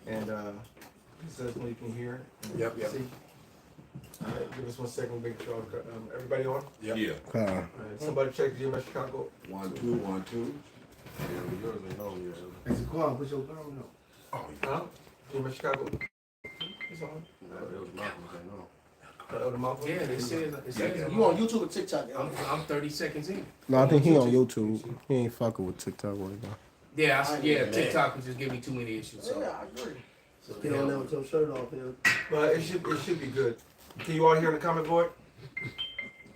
And he says when you can hear and Yep. see. All right, give us 1 second, make sure everybody on. Yep. Yeah. All right, somebody check GMS Chicago. 1 2 1 2. Yeah, yours ain't on yet. It's a call. Put your phone up. Oh, yeah. Huh? GMS Chicago. It's on. No, it was Malcolm saying no. The mouth. Yeah, it says You on YouTube or TikTok? I'm 30 seconds in. No, I think he on YouTube. He ain't fucking with TikTok right now. Yeah, TikTok was just giving me too many issues. So, Yeah, I agree. so Get on there with your shirt off here. But it should be good. Can you all hear on the comment board?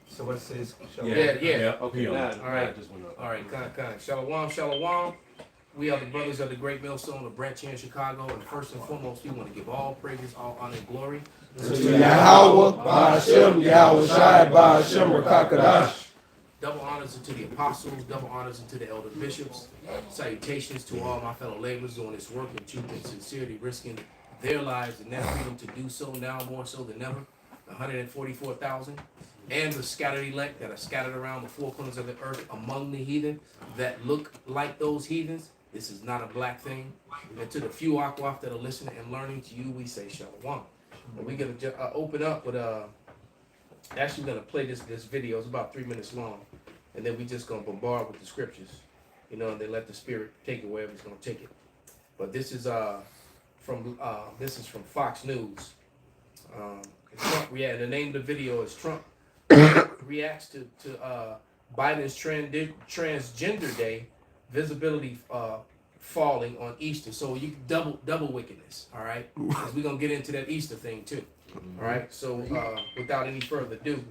Somebody says. Yeah. Okay. Now, All right. it just went up. All right, kind. Shalom. We are the brothers of the Great Millstone, a branch here in Chicago. And first and foremost, we want to give all praises, all honor, and glory To Yahawah, Ba'ashem, Yahawashi, Ba'ashem, Rakakadash. Double honors to the apostles, double honors to the elder bishops. Salutations to all my fellow laborers doing this work in truth and sincerity, risking their lives and their freedom to do so now more so than ever. 144,000. And the scattered elect that are scattered around the four corners of the earth among the heathen that look like those heathens. This is not a black thing. And to the few Akwaf that are listening and learning, to you we say shalom. And we're going to open up with actually going to play this video. It's about 3 minutes long. And then we just going to bombard with the scriptures. You know, and then let the Spirit take it wherever it's going to take it. But this is from Fox News. Trump react. The name of the video is Trump reacts to Biden's transgender day visibility falling on Easter. So you double wickedness. All right, because we're gonna get into that Easter thing too. All right. So without any further ado.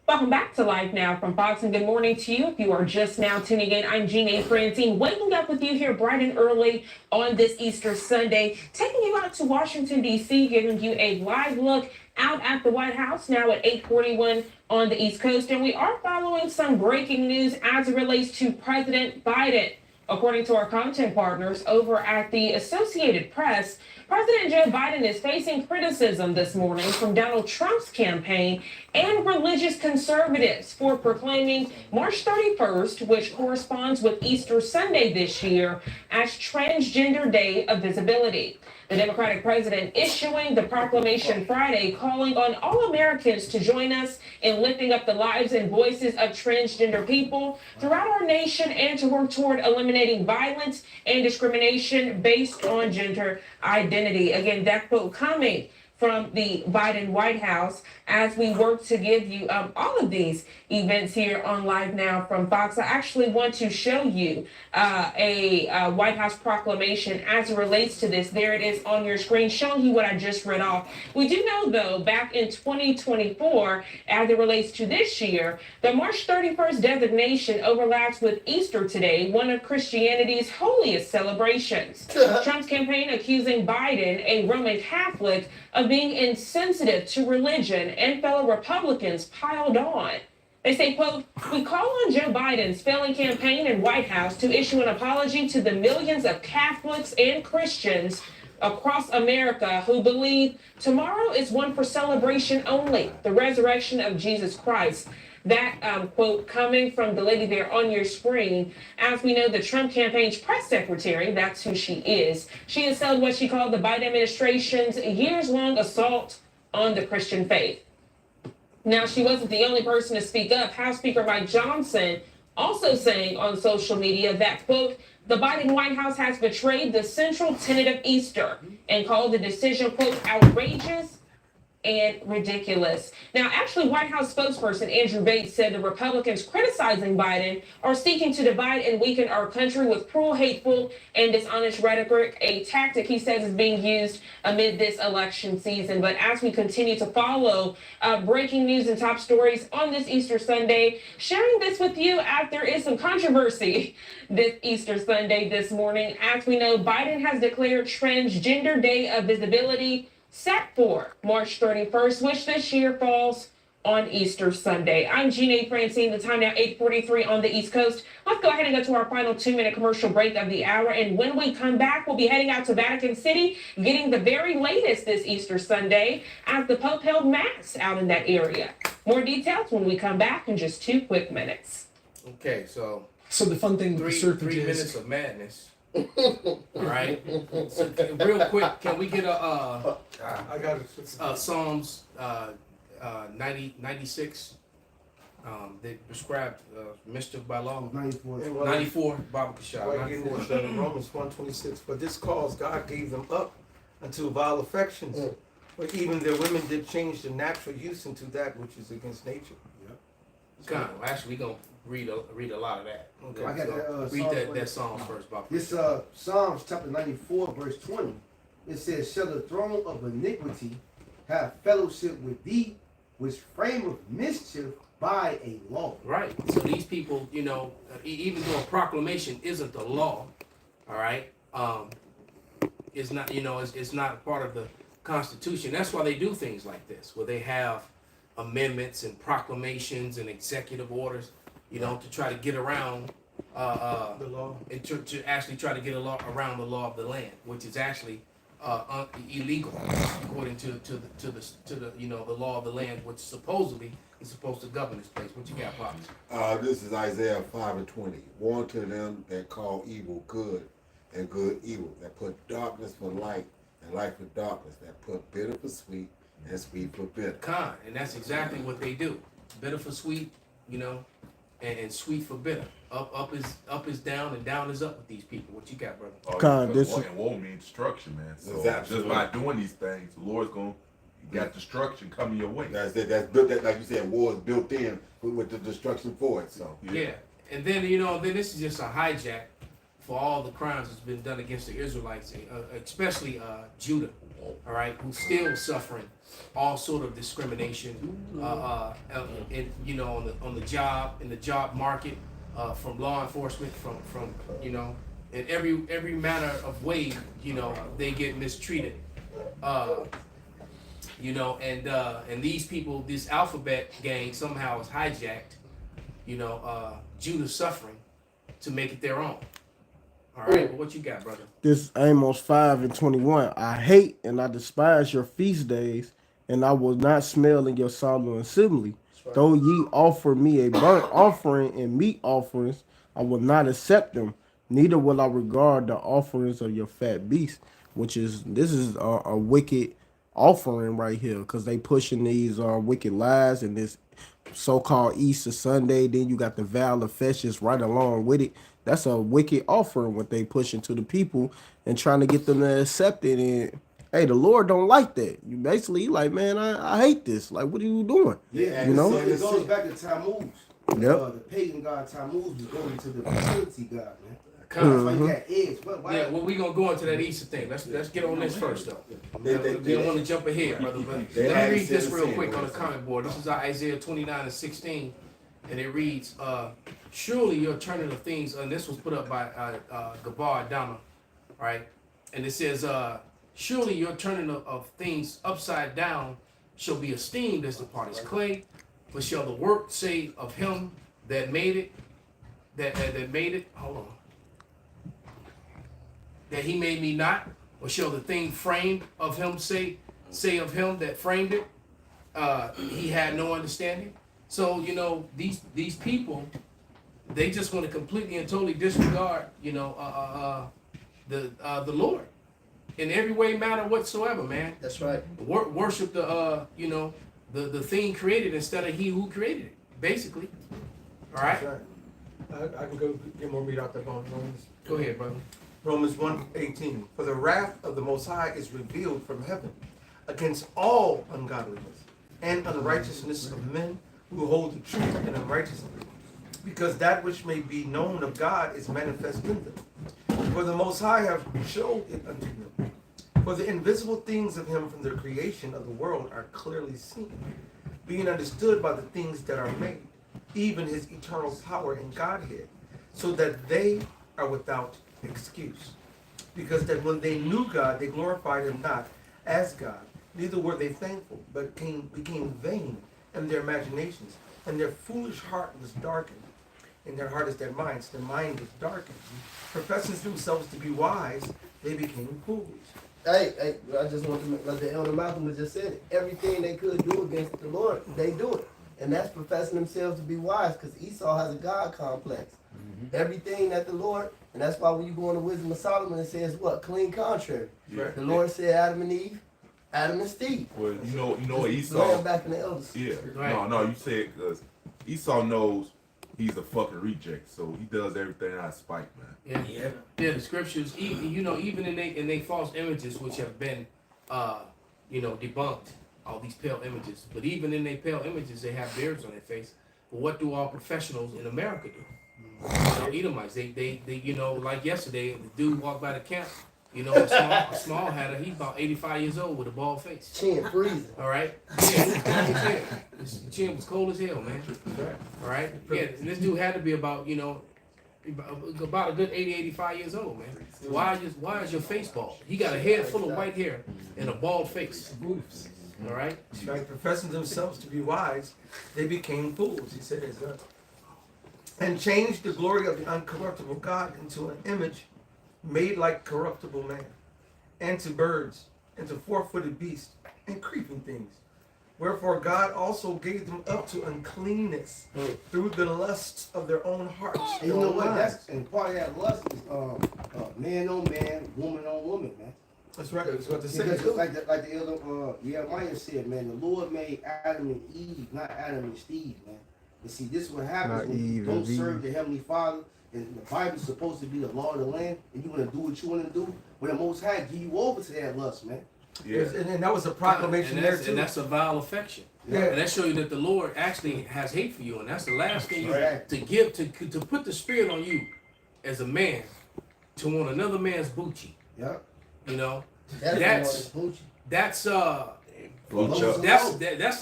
Welcome back to Live Now from Fox, and good morning to you. If you are just now tuning in, I'm Jeanne Francine, waking up with you here bright and early on this Easter Sunday, taking you out to Washington, D.C., giving you a live look out at the White House now at 8:41 on the East Coast. And we are following some breaking news as it relates to President Biden. According to our content partners over at the Associated Press, President Joe Biden is facing criticism this morning from Donald Trump's campaign and religious conservatives for proclaiming March 31st, which corresponds with Easter Sunday this year, as Transgender Day of Visibility. The Democratic president issuing the proclamation Friday, calling on all Americans to join us in lifting up the lives and voices of transgender people throughout our nation and to work toward eliminating violence and discrimination based on gender identity. Again, that quote coming from the Biden White House as we work to give you all of these events here on Live Now from Fox. I actually want to show you a White House proclamation as it relates to this. There it is on your screen, showing you what I just read off. We do know, though, back in 2024, as it relates to this year, the March 31st designation overlaps with Easter today, one of Christianity's holiest celebrations. Trump's campaign accusing Biden, a Roman Catholic, of being insensitive to religion, and fellow Republicans piled on. They say, quote, "We call on Joe Biden's failing campaign and White House to issue an apology to the millions of Catholics and Christians across America who believe tomorrow is one for celebration only, the resurrection of Jesus Christ." That quote coming from the lady there on your screen. As we know, the Trump campaign's press secretary, that's who she is. She has held what she called the Biden administration's years-long assault on the Christian faith. Now, she wasn't the only person to speak up. House Speaker Mike Johnson also saying on social media that, quote, "The Biden White House has betrayed the central tenet of Easter," and called the decision, quote, "outrageous and ridiculous." Now, actually, White House spokesperson Andrew Bates said the Republicans criticizing Biden are seeking to divide and weaken our country with cruel, hateful, and dishonest rhetoric, a tactic he says is being used amid this election season. But as we continue to follow breaking news and top stories on this Easter Sunday, sharing this with you as there is some controversy this Easter Sunday this morning. As we know, Biden has declared Transgender Day of Visibility set for March 31st, which this year falls on Easter Sunday. I'm Jeanne Francine, the time now 8:43 on the East Coast. Let's go ahead and go to our final 2-minute commercial break of the hour. And when we come back, we'll be heading out to Vatican City, getting the very latest this Easter Sunday as the Pope held Mass out in that area. More details when we come back in just 2 quick minutes. Okay, so So the fun thing with the three serpent minutes is of madness. All right. So real quick, can we get I got it. Psalms 96? They prescribed mischief by law. 94. 94, Baba Kashab. Right, getting this in Romans 1:26. For this cause God gave them up unto vile affections. But even their women did change the natural use into that which is against nature. Kind of. Actually, we're going to read a lot of that. Okay. I got that. Read that Psalms first, Baba. This Psalms chapter 94 verse 20. It says, "Shall the throne of iniquity have fellowship with thee, which frameth mischief by a law?" Right. So these people, you know, even though a proclamation isn't the law, all right, it's not, you know, it's not part of the Constitution. That's why they do things like this, where they have amendments and proclamations and executive orders, you know, to try to get around The law. and to actually try to get around the law of the land, which is actually illegal according to the you know, the law of the land, which supposedly is supposed to govern this place. What you got, Pops? This is Isaiah 5:20. Warn to them that call evil good and good evil, that put darkness for light and light for darkness, that put bitter for sweet and sweet for bitter. And that's exactly what they do. Bitter for sweet, you know, and sweet for bitter. Up is down and down is up with these people. What you got, brother? God, this war, and war means destruction, man. So Exactly. just by doing these things, the Lord's gonna got destruction coming your way. That's it. That's built. That, like you said, war is built in with the destruction for it. So Yeah. And then, you know, then this is just a hijack for all the crimes that's been done against the Israelites, especially Judah, all right, who's still suffering all sort of discrimination, in, you know, on the job, in the job market, from law enforcement, from you know, in every manner of way, you know, they get mistreated, you know, and these people, this alphabet gang somehow is hijacked, you know, Judah's suffering to make it their own. All right, well, what you got, brother? this Amos 5:21. I hate and I despise your feast days, and I will not smell in your solemn assembly. Though ye offer me a burnt offering and meat offerings, I will not accept them. Neither will I regard the offerings of your fat beasts, this is a wicked offering right here, because they pushing these wicked lies and this so-called Easter Sunday. Then you got the Val of Festus right along with it. That's a wicked offering what they pushing to the people and trying to get them to accept it. And hey, the Lord don't like that. You basically like, man, I hate this. Like, what are you doing? Yeah, you know. it goes back to Tammuz. Yep. The pagan god Tammuz was going to the fertility god, man. That's why you got eggs. Why? Yeah, well, we gonna go into that Easter thing. Let's get on this first, though. We don't want to jump ahead, brother. But let me read this real quick on the comment board. This is Isaiah 29:16, and it reads, "Surely your turning of things," and this was put up by Gabar Adama, right? And it says, "Surely your turning of things upside down shall be esteemed as the potter's clay, but shall the work say of him that made it, that made it? Hold on." That he made me not, or shall the thing framed of him say of him that framed it, he had no understanding? So, you know, these people, they just want to completely and totally disregard, you know, the Lord in every way, manner whatsoever, man. That's right. Worship the you know, the thing created instead of he who created it, basically. All right, I can go get more read out that on Romans. go ahead, brother. Romans 1:18. For the wrath of the Most High is revealed from heaven against all ungodliness and unrighteousness of men who hold the truth in unrighteousness, because that which may be known of God is manifest in them. For the Most High have showed it unto them. For the invisible things of him from the creation of the world are clearly seen, being understood by the things that are made, even his eternal power and Godhead, so that they are without excuse. Because that when they knew God, they glorified him not as God, neither were they thankful, but became vain in their imaginations, and their foolish heart was darkened. In their heart is their minds, their mind is darkened. Professing themselves to be wise, they became fools. Hey, I just want to, like the Elder Malcolm just said it, everything they could do against the Lord, they do it. And that's professing themselves to be wise, because Esau has a God complex. Everything that the Lord And that's why when you go in the Wisdom of Solomon, it says what? Clean contrary. Yeah. The Lord said Adam and Eve, Adam and Steve. Well, you know what Laying Esau. back in the elders. Yeah. Right. No, you said because Esau knows he's a fucking reject, so he does everything out of spite, man. Yeah. Yeah, the scriptures, even in they false images which have been, debunked, all these pale images. But even in their pale images, they have beards on their face. But what do all professionals in America do? Edomites, they like yesterday, the dude walked by the camp, a small hatter, he's about 85 years old with a bald face. Chin freezing. All right? Yeah, his chin was cold as hell, man. All right? Yeah, and this dude had to be about a good 80, 85 years old, man. Why is your face bald? He got a head full of white hair and a bald face. All right? Right, professing themselves to be wise, they became fools, he said, and changed the glory of the uncorruptible God into an image made like corruptible man, and to birds, and to four-footed beasts, and creeping things. Wherefore God also gave them up to uncleanness through the lusts of their own hearts. And you know what? And part of that lust is man on man, woman on woman, man. That's right. That's what they say. Because like the elder Yahawashi said, man, the Lord made Adam and Eve, not Adam and Steve, man. And see, this is what happens Not when you Eve don't and serve Eve. the Heavenly Father, and the Bible's supposed to be the law of the land, and you want to do what you want to do. When the Most High give you over to that lust, man. Yeah. And that was a proclamation and there too. and that's a vile affection. Yeah. And that shows you that the Lord actually has hate for you, and that's the last thing you Right. to give to put the spirit on you as a man to want another man's Bucci. Yeah. That's that's the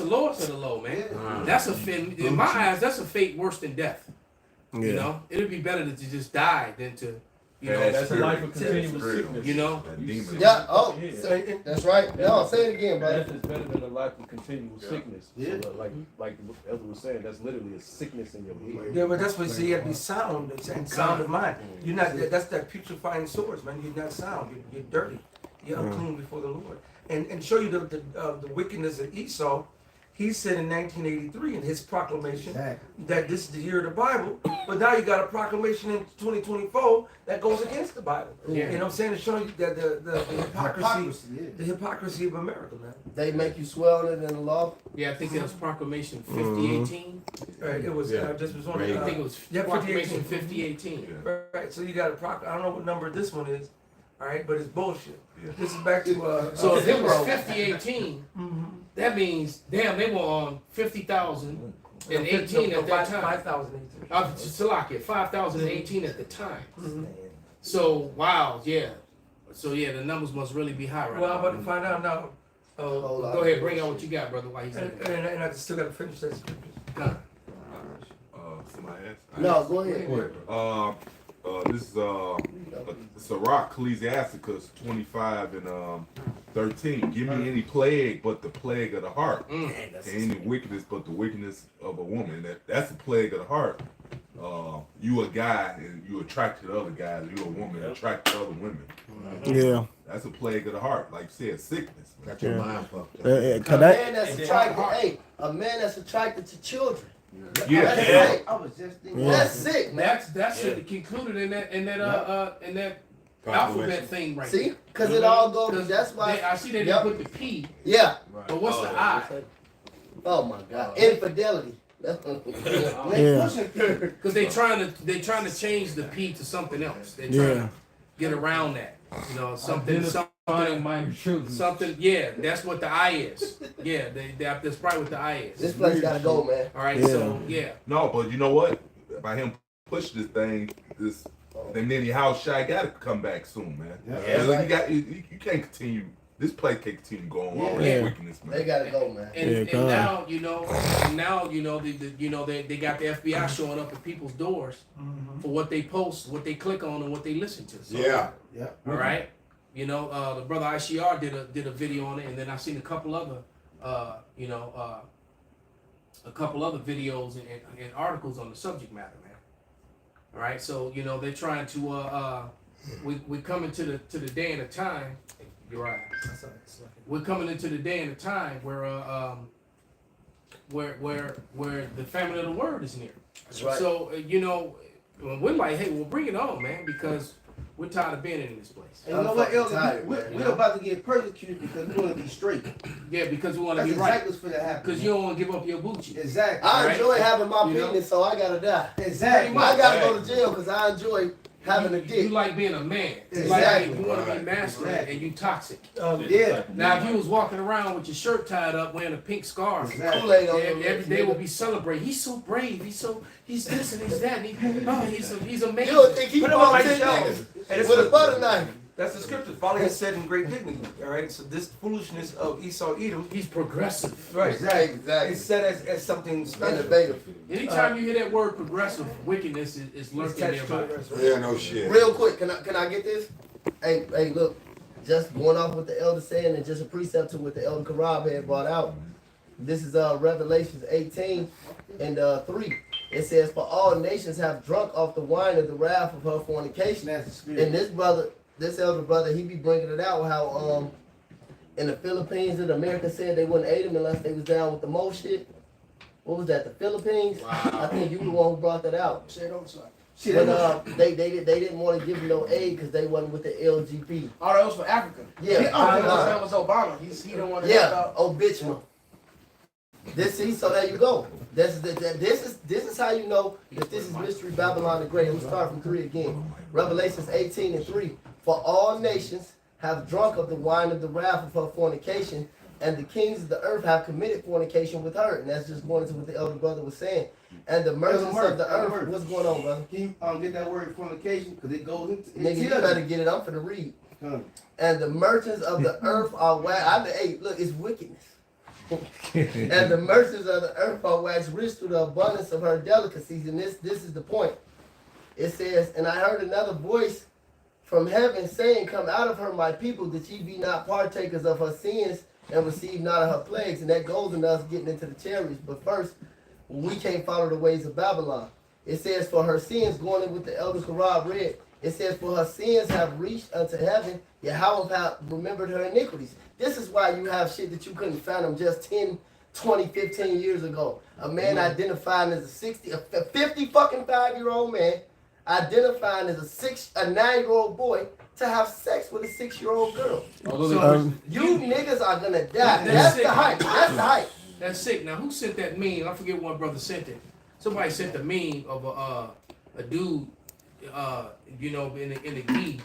lowest of the low, man. Yeah. That's in my eyes, that's a fate worse than death. It'd be better to just die than to, That's a life of continuous Spirit. sickness. That demon. Yeah. Oh, Yeah. that's right. No, say it again, brother. Death is better than a life of continual sickness. Yeah. So, like the elder was saying, that's literally a sickness in your head. Yeah, but that's what you say. You have to be sound and sound of mind. You're not. That's that putrefying swords, man. You're not sound. You're dirty. You're unclean before the Lord. And show you the wickedness of Esau. He said in 1983 in his proclamation that this is the year of the Bible, but now you got a proclamation in 2024 that goes against the Bible. Yeah. You know what I'm saying? To show you that the hypocrisy, Yeah. the hypocrisy of America, man. They make you swell in the law. Yeah, I think it was Proclamation 5018. It was just was on. I think it was yeah, Proclamation 5018. Right, so you got I don't know what number this one is, all right, but it's bullshit. This is back to So if it was Pharaoh. 5018, that means damn they were on 50,000 and 18 at that time. 5,018. Salakia, 5,018 at the time. So wow, yeah. So yeah, the numbers must really be high right Well, I'm now. about to find out now. Go ahead, bring out what you got, brother. While he's looking. And I still got to finish that scripture. Somebody asked? No, go ahead. This is Sirach, Ecclesiasticus 25 and 13. Give me any plague but the plague of the heart, and any wickedness but the wickedness of a woman. That's the plague of the heart. You a guy and you attract to the other guys. You a woman attract to other women. Yeah. That's a plague of the heart, like you said, sickness. Man. Got your mind fucked up. A man that's attracted to children. Yeah. That's Yeah. sick. I was just thinking. That's sick, man. That's included in that alphabet thing right See, there. because it all goes. That's why. I see they didn't put the P, Yeah. but what's the I? Oh my God. Infidelity. Yeah. Because they trying to change the P to something else. They're trying to get around that. Something. Minor children. Something. Yeah, that's what the I is. Yeah, that's probably what the I is. This place gotta go, man. All right. Yeah. So yeah. No, but you know what? By him push this thing, and then YAHAWASHI got to come back soon, man. Yeah. You can't continue. This place can't continue going on with Yeah. wickedness, man. They gotta go, man. And God. now they got the FBI showing up at people's doors for what they post, what they click on, and what they listen to. So, Yeah. All right. The brother ICR did a video on it, and then I seen a couple other videos and articles on the subject matter, man. All right. So they're trying to we coming to the day and a time. You're right. We're coming into the day and a time where the famine of the word is near. That's right. So Well, we're like, hey, well, bring it on, man, because we're tired of being in this place. And you know what, fucking Elder? tired, We're about to get persecuted because we want to be straight. Yeah, because we want to That's be right. exactly what's going to happen. Because you don't want to give up your Gucci. Exactly. I Right. enjoy having my You know? penis, so I gotta die. Exactly. I gotta go to jail because I enjoy having a You dick. like being a man. You Exactly. like, you want to be Right. masculine, Exactly. and you toxic. Yeah. Now, if you was walking around with your shirt tied up, wearing a pink scarf, Exactly. Kool-Aid on every your day lips, will nigga. be celebrated. He's so brave. He's this and he's that. And he's amazing. You don't think he Put it on bought my 10 shelf. niggas And it's with a the- butter knife? That's the scripture. Folly is said in great dignity. All right. So this foolishness of Esau Edom, He's progressive. right? Exactly. It's said as something special. Innovative. Anytime you hear that word progressive, wickedness is lurking nearby. Yeah, no shit. Real quick, can I get this? Hey, look, just going off what the elder saying and just a precept to what the elder Karab had brought out. This is Revelations 18 and 3. It says, "For all nations have drunk off the wine of the wrath of her fornication." That's the spirit. And this elder brother, he be bringing it out how in the Philippines and America said they wouldn't aid them unless they was down with the Mo shit. What was that? The Philippines? I think you the one who brought that out. Shit, But they didn't want to give them no aid because they wasn't with the LGBT. Oh, that was for Africa. Yeah, That was Obama. He don't want to help yeah, out. obituary. So there you go. This is how you know that this is Mystery Babylon the Great. Let's start from 3 again. Revelations 18 and 3. "For all nations have drunk of the wine of the wrath of her fornication, and the kings of the earth have committed fornication with her." And that's just going into what the elder brother was saying. "And the merchants of the earth." What's going on, brother? Can you get that word fornication? Because it goes into Nigga, you better get it. I'm finna read. Huh. "And the merchants of the earth are hey, look, it's wickedness. And the merchants of the earth are waxed rich through the abundance of her delicacies." And this is the point. It says, "And I heard another voice from heaven saying, Come out of her, my people, that ye be not partakers of her sins and receive not of her plagues." And that goes into us getting into the chariots. But first, we can't follow the ways of Babylon. It says, "For her sins," going in with the elder Karab read, it says, "For her sins have reached unto heaven, Yahweh have remembered her iniquities." This is why you have shit that you couldn't fathom just 10, 20, 15 years ago. A man identifying as a 50 fucking 5-year-old man, identifying as a 9-year-old boy to have sex with a 6-year-old girl. You niggas are gonna die. That's the hype. That's the hype. That's sick. Now, who sent that meme? I forget what brother sent it. Somebody sent the meme of a dude, in the gi,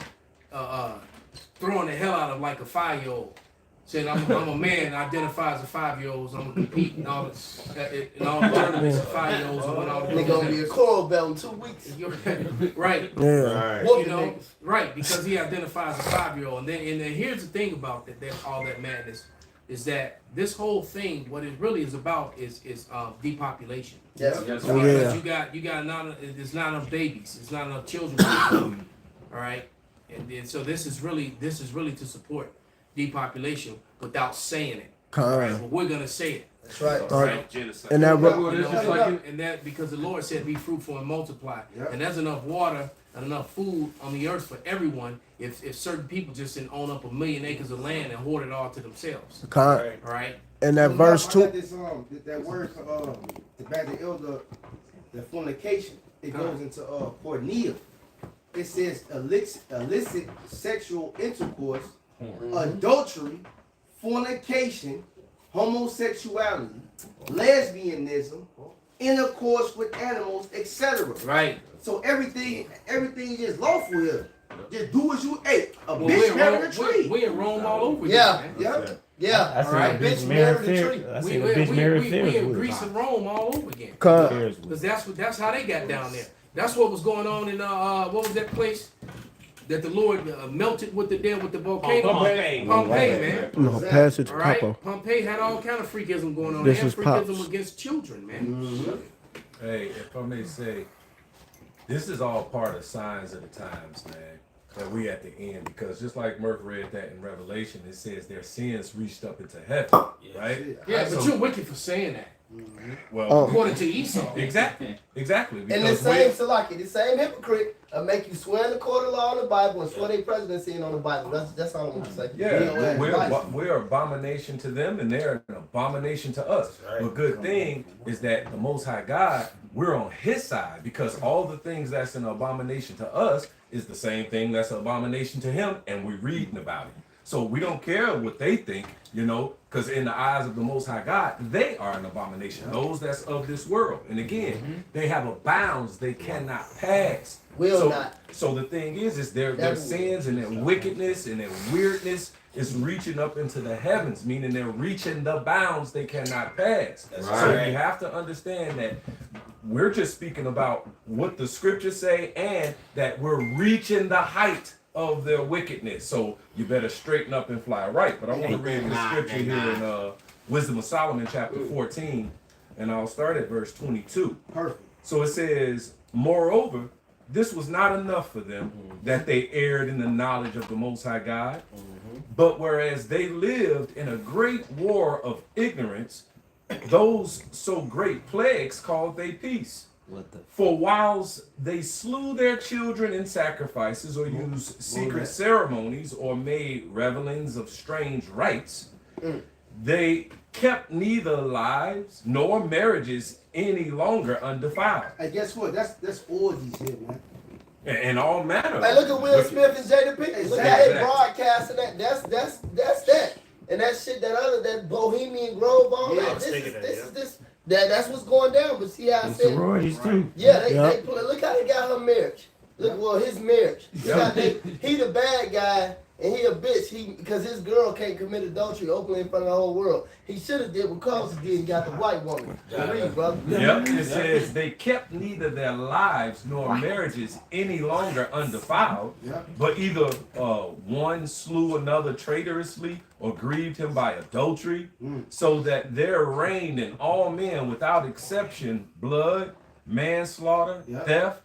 throwing the hell out of like a 5-year-old. Said, I'm a man, identify as a 5-year-old, I'm gonna compete in all the tournaments of 5-year-olds and win all the They gonna be a coral belt in 2 weeks. Right. Yeah. Right. Whooping You know, niggas. right, because he identifies as a 5-year-old. And then here's the thing about that all that madness is that this whole thing, what it really is about is depopulation. Yes. Oh, yeah. You got there's not enough babies, there's not enough children. All right, and so this is really to support depopulation without saying it. Right, but we're gonna say it. That's right. Right. And that And that because the Lord said, "Be fruitful and multiply," and there's enough water and enough food on the earth for everyone. If certain people just didn't own up 1 million acres of land and hoard it all to themselves. All right. and that verse I 2. got this, that word the back the elder, the fornication. It goes into pornea. It says illicit sexual intercourse, adultery, fornication, homosexuality, lesbianism, intercourse with animals, etc. Right. So everything is lawful here. Just do as you ate. A Well, bitch married a tree. we in Rome all over Yeah. again, man. Yeah. Yeah. I seen Alright, a bitch bitch married married a tree. Ferris. I We seen a bitch married Ferris in wheel. Greece and Rome all over again. Ferris wheel. Because that's how they got down there. That's what was going on in what was that place that the Lord melted with the volcano? Pompeii. Pompeii, man. No, passage All right, Papa. Pompeii had all kind of freakism going on. This They had is Pops. freakism against children, man. Hey, if I may say, this is all part of signs of the times, man. That we at the end, because just like Murph read that in Revelation, it says their sins reached up into heaven, right? Yeah, but So- you're wicked for saying that. Well, According to Esau. exactly. And the Because same Salaki, the same hypocrite make you swear in the court of law on the Bible and swear their presidency on the Bible. That's all I'm gonna say. yeah, we're abomination to them, and they're an abomination to us. But good thing is that the Most High God, we're on His side, because all the things that's an abomination to us is the same thing that's an abomination to Him, and we're reading about it. So we don't care what they think, because in the eyes of the Most High God, they are an abomination. Those that's of this world. And again, they have a bounds they cannot pass. So the thing is their sins and their wickedness and their weirdness is reaching up into the heavens, meaning they're reaching the bounds they cannot pass. So you have to understand that we're just speaking about what the scriptures say, and that we're reaching the height of their wickedness. So you better straighten up and fly right. But I want to read the scripture here in Wisdom of Solomon chapter 14, and I'll start at verse 22. Perfect. So it says, moreover, this was not enough for them that they erred in the knowledge of the Most High God, but whereas they lived in a great war of ignorance, those so great plagues called they peace. For whilst they slew their children in sacrifices, or used secret ceremonies, or made revelings of strange rites, they kept neither lives nor marriages any longer undefiled. And guess what? That's orgies here, man. And all manner. Hey, look at Will Smith and Jada Pinkett. Look at they broadcasting that. That's that. And that shit, that Bohemian Grove, all that. That's what's going down. But see how I said, they look how they got her marriage. Look, his marriage. Look how he the bad guy and he a bitch. Because his girl can't commit adultery openly in front of the whole world. He should have did what Carlson did and got the white woman. Read, brother. Yep. It says they kept neither their lives nor marriages any longer undefiled, but either one slew another traitorously or grieved him by adultery, so that there reigned in all men without exception blood, manslaughter, theft,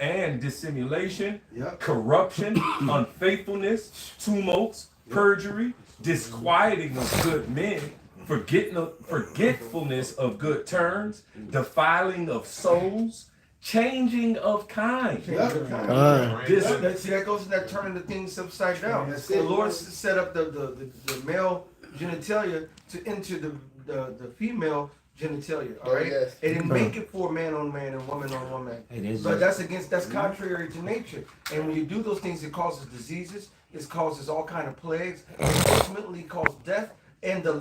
and dissimulation, corruption, unfaithfulness, tumults, perjury, disquieting of good men, forgetfulness of good turns, defiling of souls, changing of kind. See, that goes in that turning the things upside down. The Lord set up the male genitalia to enter the female genitalia. All right, it didn't make it for man on man and woman on woman. But that's contrary to nature. And when you do those things, it causes diseases. It causes all kind of plagues. It ultimately causes death and the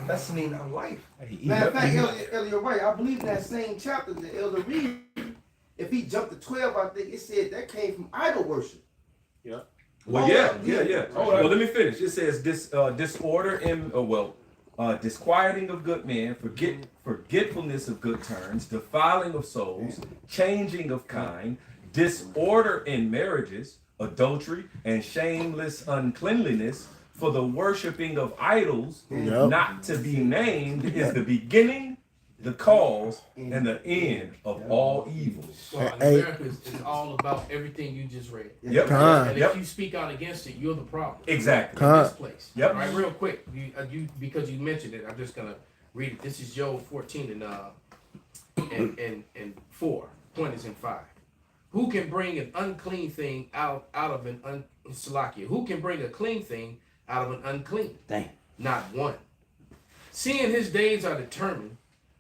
lessening of life. Matter of fact, Elder, right? I believe in that same chapter the Elder read. If he jumped to 12, I think it said that came from idol worship. Well, Well, let me finish. It says disorder in disquieting of good men, forgetfulness of good turns, defiling of souls, changing of kind, disorder in marriages, adultery, and shameless uncleanliness. For the worshiping of idols, not to be named, is the beginning, the cause, and the end of all evil. Well, America is all about everything you just read. And if you speak out against it, you're the problem. Exactly. In this place. Yep. All right, real quick, because you mentioned it, I'm just gonna read it. This is Job 14 and 4. Point is in 5. Who can bring an unclean thing out of an Salakia? Who can bring a clean thing out of an unclean? Not one. Seeing his days are determined,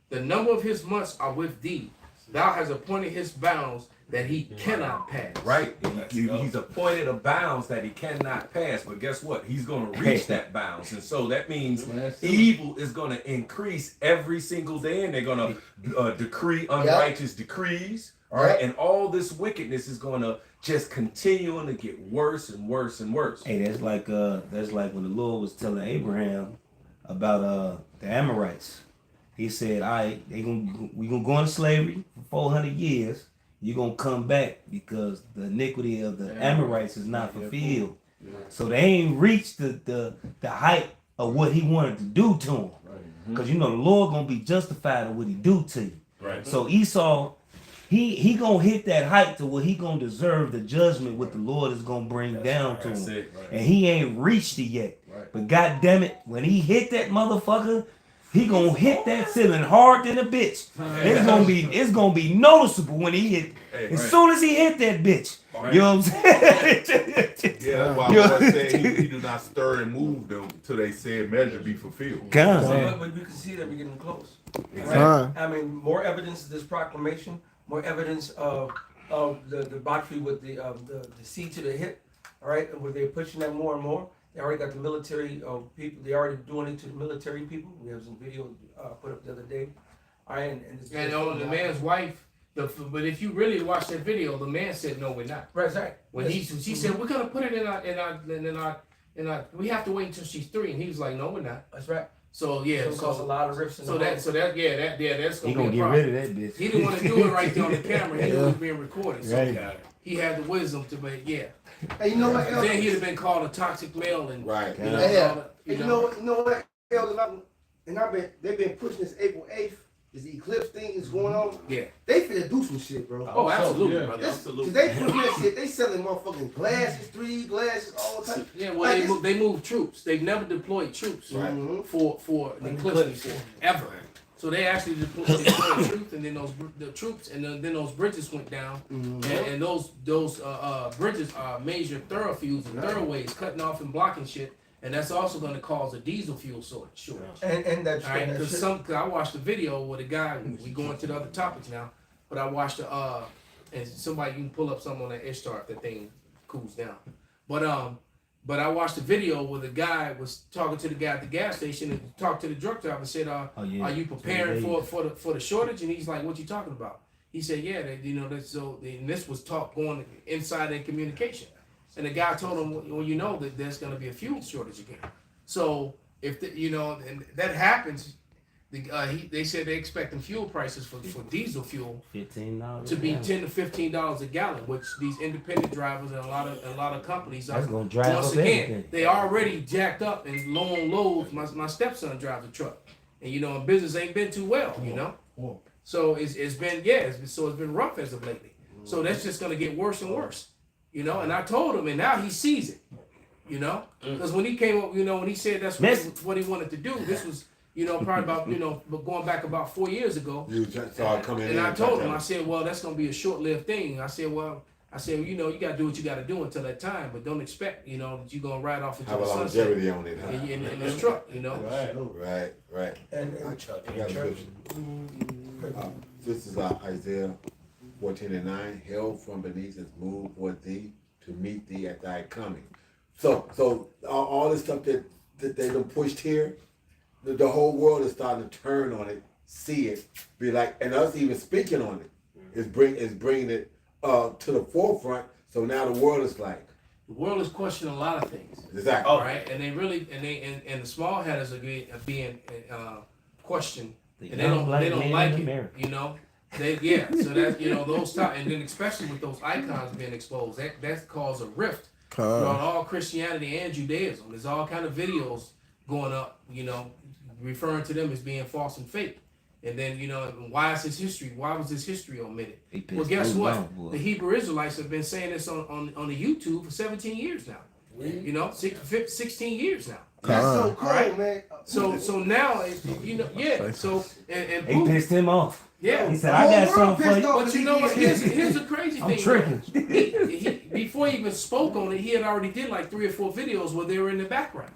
the number of his months are with thee. Thou hast appointed his bounds that he cannot pass. Right. He's appointed a bounds that he cannot pass. But guess what? He's going to reach that bounds. And so that means evil is going to increase every single day. And they're going to decree unrighteous decrees. All right. And all this wickedness is going to just continuing to get worse and worse and worse. Hey, that's like when the Lord was telling Abraham about the Amorites. He said, all right, we're going to go into slavery for 400 years. You're going to come back because the iniquity of the Amorites is not fulfilled. So they ain't reached the height of what he wanted to do to them. Because, the Lord going to be justified in what he do to you. Right. So Esau, he going to hit that height to where he going to deserve the judgment what the Lord is going to bring down to him. And he ain't reached it yet. But God damn it, when he hit that motherfucker, he gonna hit that ceiling hard than a bitch. It's gonna be noticeable when he hit. As soon as he hit that bitch, you know what I'm saying? Yeah, that's why I always say he do not stir and move them till they said measure be fulfilled. But we can see that we're getting close. Exactly. I mean, more evidence of this proclamation, more evidence of the debauchery with the C to the hip, all right, and where they're pushing that more and more. They already got the military people. They already doing it to the military people. We have some video put up the other day. All right, and on the man's wife. But if you really watch that video, the man said no, we're not. Right, right. When she said we're gonna put it in our we have to wait until she's 3, and he was like, no, we're not. That's right. So yeah, so it caused a lot of rifts. That's gonna He be gonna a get problem. rid of that bitch. He didn't want to do it right there on the camera. He was being recorded, so Right. he had the wisdom to make Hey, you know what? Then he'd have been called a toxic male, and Right. You know what? They've been pushing this April 8th. This eclipse thing is going on. Yeah. They finna do some shit, bro. Oh, absolutely, yeah. brother. Cause they pushing that shit. They selling motherfucking glasses, 3D glasses, all types. Yeah, well, they move troops. They've never deployed troops for an eclipse before, ever. So they actually deployed troops, and then then those bridges went down, and those bridges are major thoroughfares and thoroughways, cutting off and blocking shit. And that's also going to cause a diesel fuel shortage. And that's right. Because I watched the video with a guy. We going to the other topics now, but I watched and somebody you can pull up something on that Ishtar if that thing cools down. But I watched the video where the guy was talking to the guy at the gas station and talked to the truck driver and said, "Are you preparing for the shortage?" And he's like, "What you talking about?" He said, "Yeah, and this was talk going inside their communication." And the guy told him, well, you know that there's going to be a fuel shortage again. So if and that happens, they said they're expecting fuel prices for diesel fuel $15 to be $10 to $15 a gallon, which these independent drivers and a lot of companies are. That's gonna drive once up again, everything. they already jacked up and low on loads. My stepson drives a truck, and and business ain't been too well, So it's been rough as of lately. So that's just going to get worse and worse. And I told him, and now he sees it, because when he came up, when he said that's what he wanted to do, this was, probably about, going back about 4 years ago. You just saw it coming in. And I told him, I said, well, that's going to be a short-lived thing. I said, you got to do what you got to do until that time, but don't expect, that you're going to ride off into the sunset. Have a longevity on it, huh? In this truck, Right. This is Isaiah 14:9, hell from beneath is moved toward thee to meet thee at thy coming. So all this stuff that they done pushed here, the whole world is starting to turn on it, see it, be like, and us even speaking on it is bringing it to the forefront. So now the world is like, the world is questioning a lot of things. Exactly. All right, and they really and the small headers are being questioned, and they don't like it. So that's those top, and then especially with those icons being exposed, that caused a rift throughout all Christianity and Judaism. There's all kind of videos going up, referring to them as being false and fake. And then why is his history? Why was his history omitted? Well, guess what? The Hebrew Israelites have been saying this on the YouTube for 17 years now. 16 years now. That's so cool, right? Man. So now, So and they pissed him off. Yeah, he said, "I got something for you." But you know what? Here's the crazy thing. I'm tricking. He, before he even spoke on it, he had already did like 3 or 4 videos where they were in the background.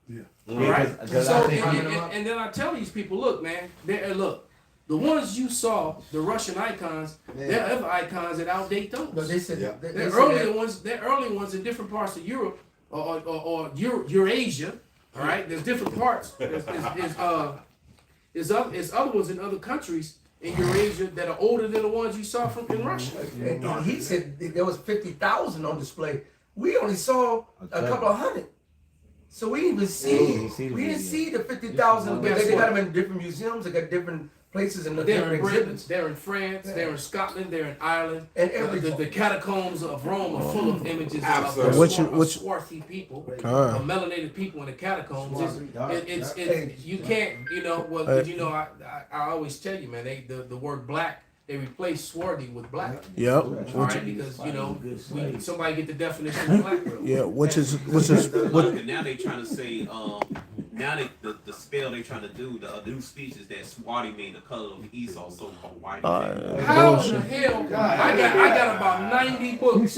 Yeah. Right. So and then I tell these people, look, man, the ones you saw, the Russian icons, there are other icons that outdate those. No, they said they're early ones in different parts of Europe or Eurasia. All right, there's different parts. There's other ones in other countries in Eurasia that are older than the ones you saw in Russia. And he said there was 50,000 on display. We only saw a couple of hundred. So we didn't even see. We didn't see the 50,000. But they got them in different museums. They got different places in the they're different in Britain, exhibits. they're in France, they're in Scotland, they're in Ireland, and the catacombs of Rome are full of images of swarthy people, of melanated people in the catacombs. You can't, I always tell you, man, the word black, they replace swarthy with black. Yep. Right, because somebody get the definition of black. Yeah, which is now they trying to say now the spell they trying to do, the new speech is that Swati mean the color of Esau, so-called white. How in the hell? I got about 90 books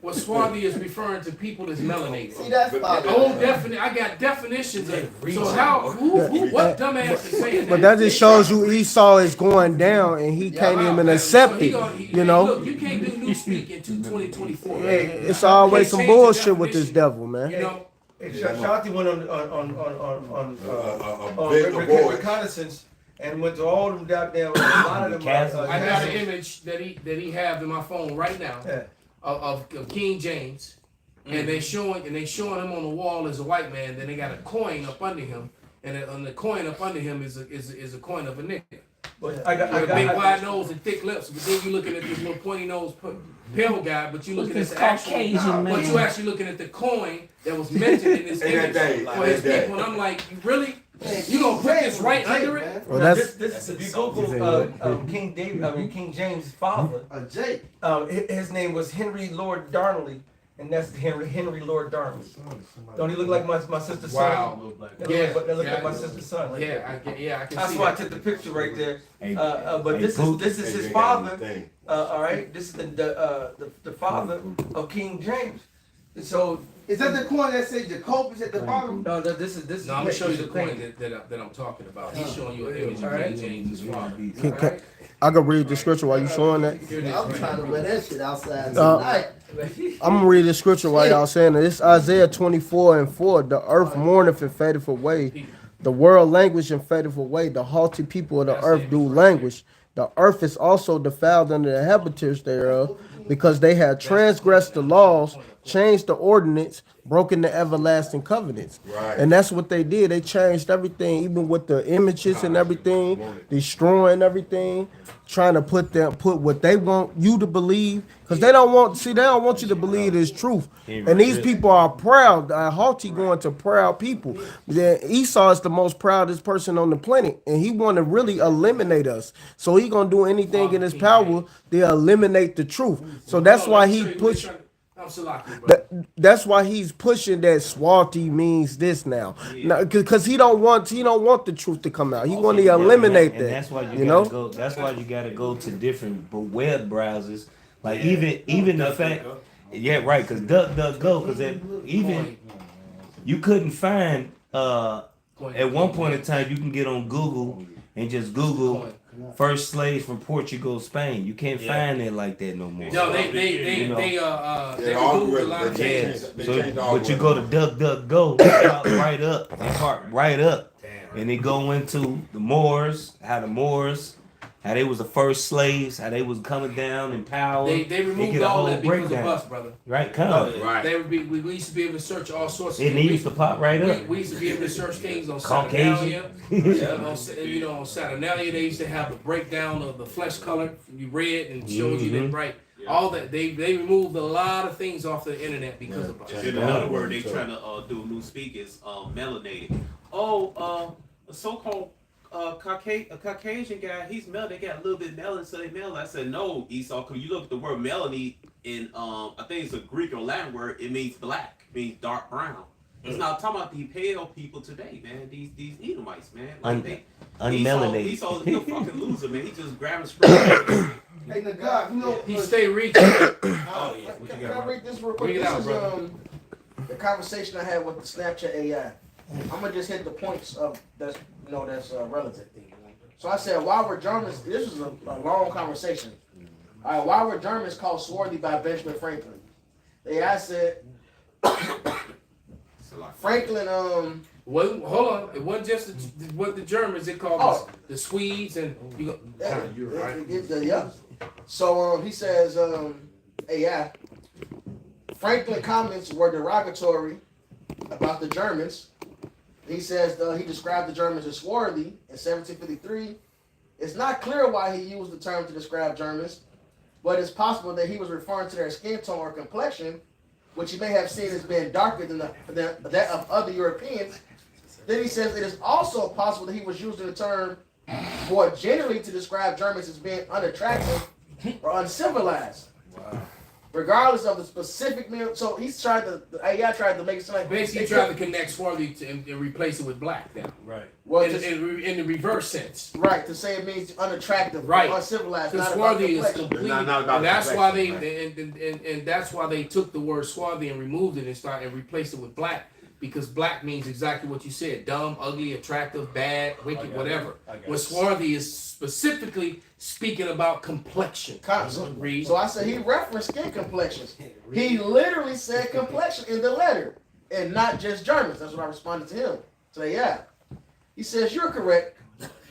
where Swarthy is referring to people that's melanated. See, that's I got definitions of it. So how? What dumbass is saying that? But that just shows you Esau is going down, and he can't even accept it. You know. Look, you can't do new speak in 2024. Yeah, it's always some bullshit with this devil, man. You know. Shanti went on reconnaissance and went to all them goddamn. A lot of them. I got an image that he have in my phone right now of King James, and they showing him on the wall as a white man. Then they got a coin up under him, and on the coin up under him is a coin of a nigga. With a big wide nose and thick lips. But then you looking at this little pointy nose pale guy, but you looking at the actual, but you actually looking at the coin that was mentioned in this image for his people. And I'm like, really? You gonna put this right under it? Well, that's this. If you Google King James' father, Jake. His name was Henry Lord Darnley. And that's Henry Lord Darnley. Don't he look like my sister's son? Wow. That look like my sister's son. Right I can see that's why I took the picture right there. But this is his father. All right, this is the father of King James. So is that the coin that says Jacobus at the bottom? No, this is. No, I'm gonna show you the coin that I'm talking about. He's showing you an image of King James' father. I can read the scripture while you showing that. I'm trying to wear that shit outside tonight. I'm gonna read the scripture while y'all saying it. It's Isaiah 24:4. The earth mourneth and fadeth away. The world languish and fadeth away. The haughty people of the earth do languish. The earth is also defiled under the inhabitants thereof, because they have transgressed the laws, changed the ordinance, broken the everlasting covenants. Right. And that's what they did. They changed everything, even with the images and everything, destroying everything, trying to put what they want you to believe, because they don't want you to believe this truth. And these people are proud. Haughty going to proud people. Esau is the most proudest person on the planet, and he want to really eliminate us. So he gonna do anything in his power to eliminate the truth. So that's why he pushed. That's why he's pushing that Swati means this now, because he don't want the truth to come out. He want to eliminate that. And that's why you gotta go. That's why you gotta go to different web browsers. Like even the fact, right? Because DuckDuckGo, because even you couldn't find at one point in time you can get on Google and just Google first slaves from Portugal, Spain. You can't find it like that no more. No, they removed a lot of things. But you go to DuckDuckGo, pop right up, and they go into the Moors, how they was the first slaves, how they was coming down in power. They removed all that because of us, brother. Right, We used to be able to search all sorts of things. It used to pop right up. We used to be able to search things on Caucasian. Saturnalia. On Saturnalia, they used to have a breakdown of the flesh color. You read and showed you that, right? All that they removed a lot of things off the internet because of us. In other words, they trying to do new speak is melanated. A so-called Caucasian guy, he's melanin. They got a little bit melanin, so they melanin. I said, no, Esau, because you look at the word melanie in, I think it's a Greek or Latin word, it means black, it means dark brown. It's not talking about the pale people today, man. These Edomites, man. Like unmelanated. Esau's a fucking loser, man. He just grabbing straight. Hey, God, he stay reaching. Can I read this real quick? This is the conversation I had with the Snapchat AI. I'm gonna just hit the points of that's relative. So I said, why were Germans? This was a long conversation. All right, why were Germans called swarthy by Benjamin Franklin? I said Franklin. Well, hold on. It wasn't just what the Germans. They called the Swedes and you go. So he says, AI. Franklin comments were derogatory about the Germans. He says he described the Germans as swarthy in 1753. It's not clear why he used the term to describe Germans, but it's possible that he was referring to their skin tone or complexion, which he may have seen as being darker than that of other Europeans. Then he says it is also possible that he was using the term more generally to describe Germans as being unattractive or uncivilized. Wow. regardless of the specific meal. So he's tried to, the AI tried to make it sound like Basically, trying to connect swarthy and replace it with black now. Right. well, In the reverse sense. right, to say it means unattractive, Right. uncivilized, Because not about swarthy is complexion. complete, Not about and that's why they complexion, and that's why they took the word swarthy and removed it and replaced it with black, because black means exactly what you said: dumb, ugly, attractive, bad, wicked, whatever. When swarthy is specifically speaking about complexion. Read. So I said he referenced skin complexions. He literally said complexion in the letter, and not just Germans. That's what I responded to him. So yeah, he says you're correct.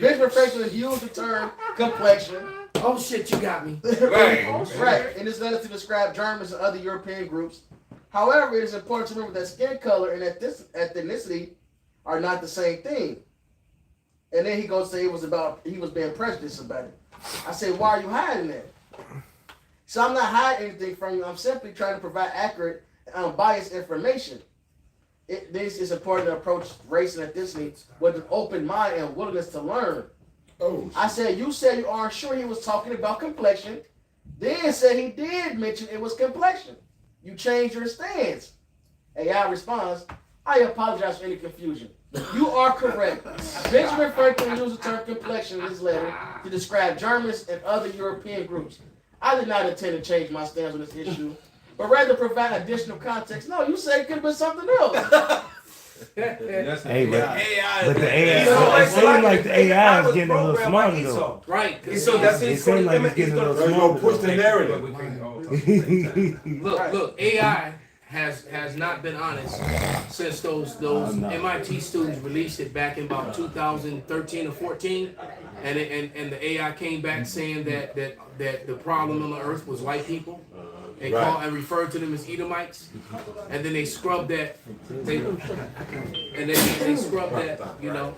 Benjamin Franklin used the term complexion. Oh shit, you got me. Right, in this letter to describe Germans and other European groups. However, it is important to remember that skin color and ethnicity are not the same thing. And then he goes to say he was being prejudiced about it. I say, why are you hiding that? So I'm not hiding anything from you. I'm simply trying to provide accurate and unbiased information. This is important to approach race and ethnicity with an open mind and willingness to learn. Oh, I said, you said you aren't sure he was talking about complexion. Then said he did mention it was complexion. You changed your stance. AI responds, I apologize for any confusion. You are correct. Benjamin Franklin used the term complexion in his letter to describe Germans and other European groups. I did not intend to change my stance on this issue, but rather provide additional context. No, you said it could have been something else. Hey, AI. but the AI, it seems like the AI is getting a little smarter though. Right. So that's It seems like it's getting a little There's no push smarter. the narrative. Look, AI has not been honest since those MIT students released it back in about 2013 or 14, and the AI came back saying that the problem on the earth was white people. They called and referred to them as Edomites, and then they scrubbed that. They scrubbed that, you know,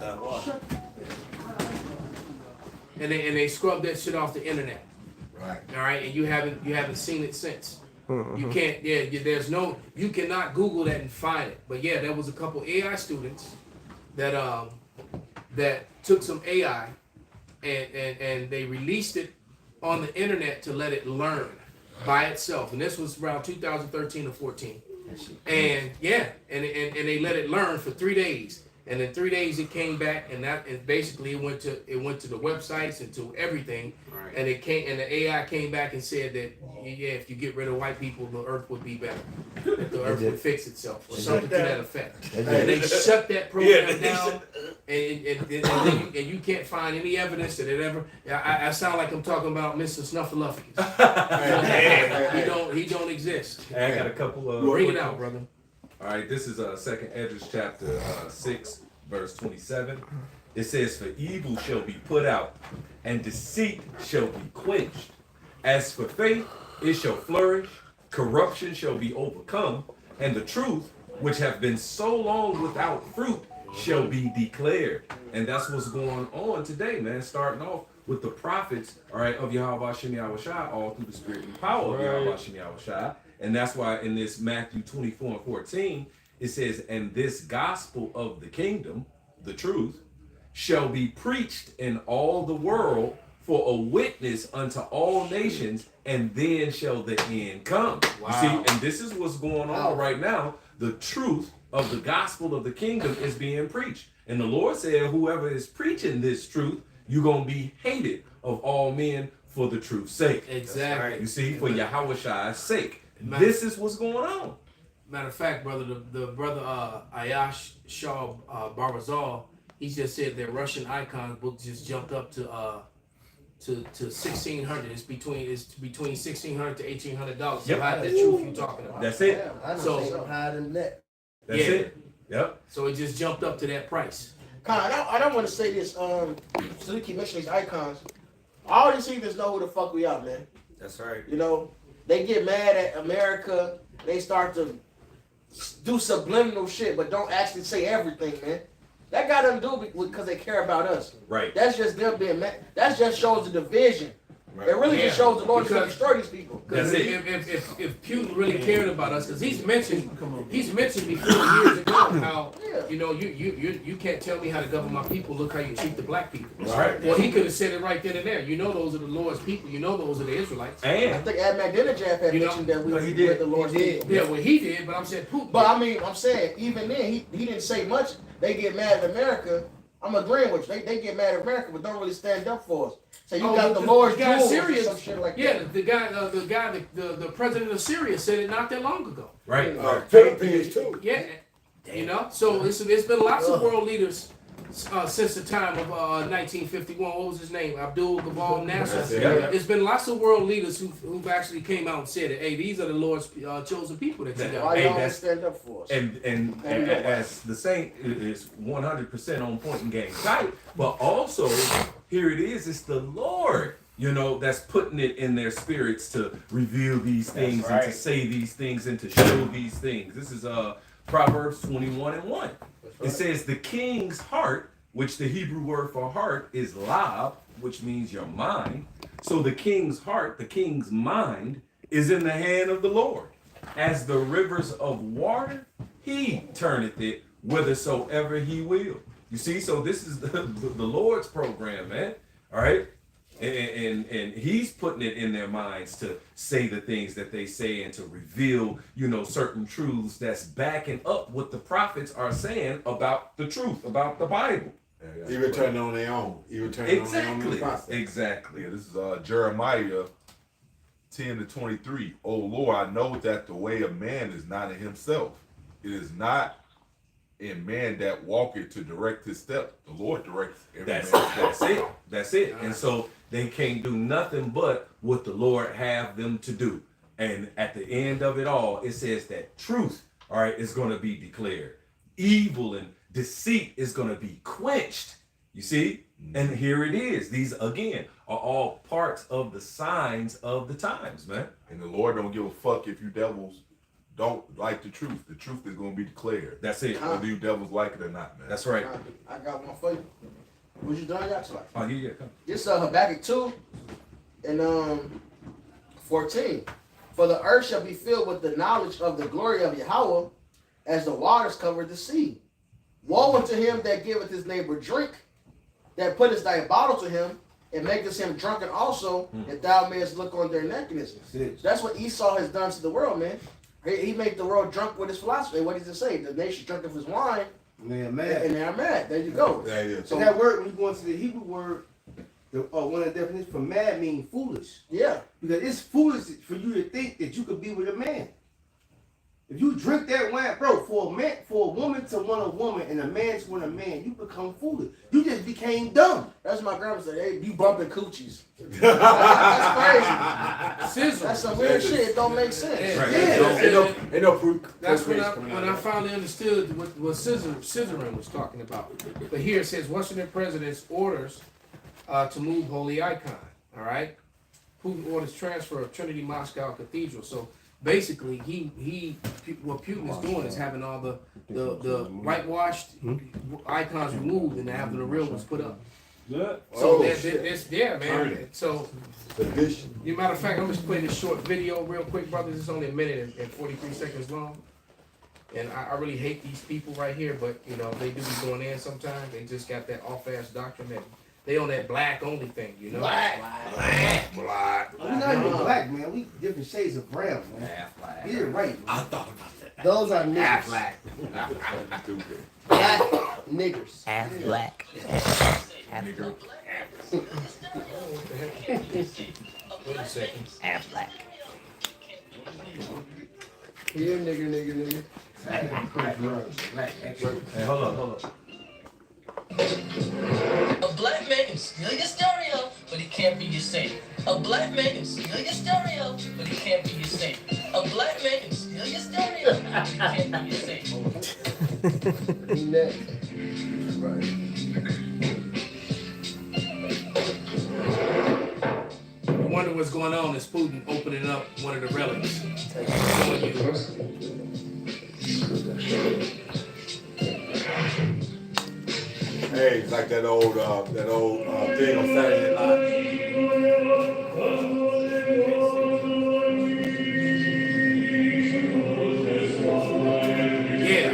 and they scrubbed that shit off the internet. Right. All right, and you haven't seen it since. You can't. You cannot Google that and find it. But yeah, there was a couple AI students that took some AI and they released it on the internet to let it learn by itself, and this was around 2013 or 14. And yeah, and they let it learn for 3 days, and in 3 days it came back, and basically it went to the websites and to everything, and the AI came back and said that if you get rid of white people, the earth would be better, that the earth would fix itself, or something to that effect. And they shut that program down, and you can't find any evidence that it ever. I sound like I'm talking about Mr. Snuffleupagus. He don't exist. I got a couple of. Bring it out, brother. All right, this is 2nd Esdras chapter 6, verse 27. It says, "For evil shall be put out, and deceit shall be quenched. As for faith, it shall flourish. Corruption shall be overcome, and the truth, which have been so long without fruit, shall be declared." And that's what's going on today, man. Starting off with the prophets, all right, of YAHAWASHI, all through the spirit and power of YAHAWASHI. And that's why in this Matthew 24 and 14, it says, "And this gospel of the kingdom, the truth, shall be preached in all the world for a witness unto all nations, and then shall the end come." Wow. You see, and this is what's going on right now. The truth of the gospel of the kingdom is being preached. And the Lord said, whoever is preaching this truth, you're going to be hated of all men for the truth's sake. Exactly. You see, for Yahawashi's sake. This is what's going on. Matter of fact, brother, the brother Ayash Shah Barazal, he just said that Russian icon book just jumped up to 1,600. It's between $1,600 to $1,800. Yep. So hide that truth you talking about. That's it. Yeah, I know So- so higher than that. That's it. Yep. So it just jumped up to that price. I don't want to say this. So we keep mentioning these icons. All these heathens know who the fuck we are, man. That's right. You know, they get mad at America. They start to do subliminal shit, but don't actually say everything, man. That got nothing to do because they care about us. Right. That's just them being mad. That just shows the division It really just shows the Lord is going to Because- destroy these people. Because if Putin really cared about us, because he's mentioned before years ago how you can't tell me how to govern my people. Look how you treat the black people. Right. Well, he could have said it right then and there. You know, those are the Lord's people. You know, those are the Israelites. I And think Ahmadinejad had mentioned that we were the Lord's people. Yeah, well, he did, but I'm saying Putin. But I mean, I'm saying, even then, he didn't say much. They get mad at America. I'm agreeing with you. They get mad at America, but don't really stand up for us. So you got the Lord's guy jewels Syria, or some shit like yeah, that. the president of Syria said it not that long ago. right. Philippines too. Yeah, you know. So it's been lots of world leaders since the time of 1951. What was his name? Abdul Gabal Nasser. Yeah. There's been lots of world leaders who've actually came out and said that, hey, these are the Lord's chosen people that you got. Why Hey, y'all don't that's- stand up for us? And as the saint is 100% on point and game tight, but also here it is, it's the Lord, that's putting it in their spirits to reveal these things and to say these things and to show these things. This is Proverbs 21:1. It says the king's heart, which the Hebrew word for heart is lab, which means your mind. So the king's heart, the king's mind, is in the hand of the Lord. As the rivers of water, he turneth it whithersoever he will. You see, so this is the Lord's program, man. All right. And he's putting it in their minds to say the things that they say and to reveal, certain truths that's backing up what the prophets are saying about the truth, about the Bible. Even turning on their own. Even turning on their own process. Exactly. Yeah, this is Jeremiah 10:23. Oh Lord, I know that the way of man is not in himself. It is not in man that walketh to direct his step. The Lord directs every man's step. That's it. And so they can't do nothing but what the Lord have them to do. And at the end of it all, it says that truth, all right, is going to be declared. Evil and deceit is going to be quenched. You see? And here it is. These, again, are all parts of the signs of the times, man. And the Lord don't give a fuck if you devils don't like the truth. The truth is going to be declared. That's it. Whether you devils like it or not, man. That's right. I got one for you. Was you done yet? Oh, yeah, come. This Habakkuk 2 and 14. For the earth shall be filled with the knowledge of the glory of Yahweh, as the waters cover the sea. Woe unto him that giveth his neighbor drink, that putteth thy bottle to him, and maketh him drunken also, that thou mayest look on their nakedness. That's what Esau has done to the world, man. He made the world drunk with his philosophy. What does it say? The nation drunk of his wine, And they're mad. and they're mad. There you go. That is. So that word, when you go into the Hebrew word, one of the definitions for mad means foolish. Yeah. Because it's foolish for you to think that you could be with a man. If you drink that wine, bro, for a woman to want a woman and a man to want a man, you become foolish. You just became dumb. That's what my grandma said. Hey, you bumping coochies. That's crazy. Scissor. That's some weird shit. It don't make sense. Ain't no proof. That's when I finally understood what scissoring was talking about. But here it says Washington president's orders to move holy icon. All right, Putin orders transfer of Trinity Moscow Cathedral. So basically, what Putin is doing is having all the whitewashed icons removed and having the real ones put up. So it's there, man. So, as a matter of fact, I'm just playing this short video real quick, brothers. It's only a minute and 43 seconds long. And I really hate these people right here, but they do be going in sometimes. They just got that off-ass doctrine that they on that black only thing, Black. We're not even black, man. We different shades of brown, man. Half black. Get it right, man. I thought about that. Those are niggas. Half black. Black niggers. Half black. Half black. Wait a second. Half black. Here, nigger. Hey, hold up. A black man can steal your stereo, but he can't be your saint. A black man can steal your stereo, but he can't be your saint. A black man can steal your stereo, but he can't be your saint. He next. You wonder what's going on is Putin opening up one of the relics. Hey, it's like that old thing on Saturday Night. Yeah.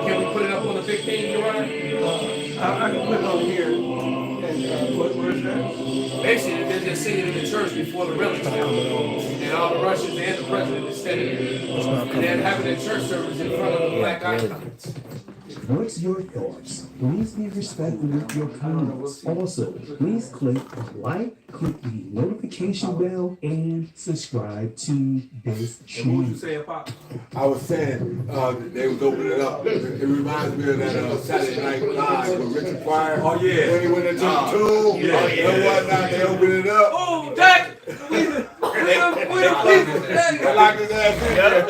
Can we put it up on the big thing, Uriah? I can put it on here. And where's that? Basically, they're just singing in the church before the relics now. And all the Russians and the president is standing there. And they're having their church service in front of the black icons. What's your thoughts? Please be respectful with your comments. Also, please click like, click the notification bell, and subscribe to this And what channel. was you saying, Pop? I was saying, they was opening it up. It reminds me of that Saturday Night Live with Richard Pryor. Oh, yeah. When he went into the tomb, yeah. and whatnot, they opened it up. Oh, Jack! They locked his ass in there.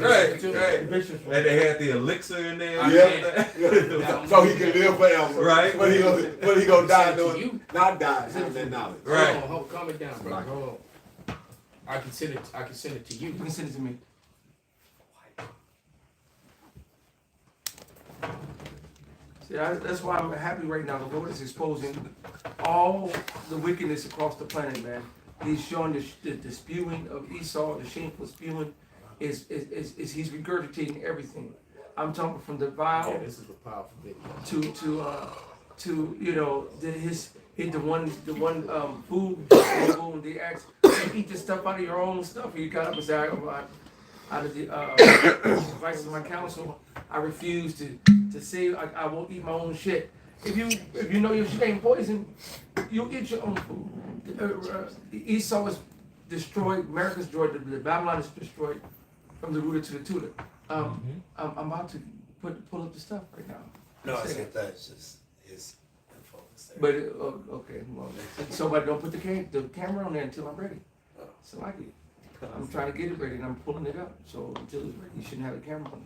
Right. And they had the elixir in there. Yeah. So he can live forever. Right. But he gonna die doing, not die, having that knowledge. Right. Hold on, calm it down, bro. Hold on. I can send it to you. You can send it to me. See, that's why I'm happy right now. The Lord is exposing all the wickedness across the planet, man. He's showing the spewing of Esau, the shameful spewing. He's regurgitating everything. I'm talking from the vile. Yeah, this is a powerful video. To you know the one food and they ask, you eat this stuff out of your own stuff. You got up and said, out of the advice of my counsel, I refuse to say I won't eat my own shit. If you know your shit ain't poison, you'll eat your own food. Esau is destroyed. America's destroyed. The Babylon is destroyed from the rooter to the tutor. I'm about to pull up the stuff right now. No, I said that's just his info. But okay, well, somebody don't put the camera on there until I'm ready. So I get. I'm trying to get it ready and I'm pulling it up. So until it's ready, you shouldn't have the camera on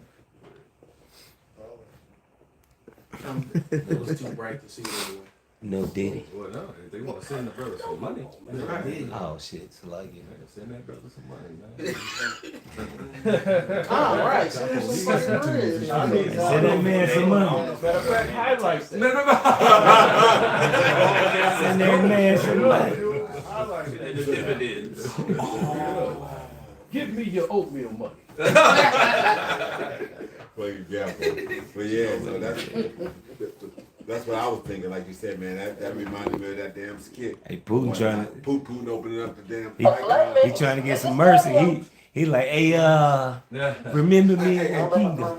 there. It was too bright to see it anyway. No Diddy. Well, no, if they want to send the brother some money. Oh shit, so like it. Send that brother some money, man. All right, send him some fucking money. Send that man some money. Matter of fact, highlights that. Send that man some money. And the dividends. Give me your oatmeal money. Well, yeah, so that's what I was thinking. Like you said, man, that reminded me of that damn skit. Hey, Putin trying to Putin opening up the damn. he trying to get some mercy. He like, hey, remember me in the kingdom.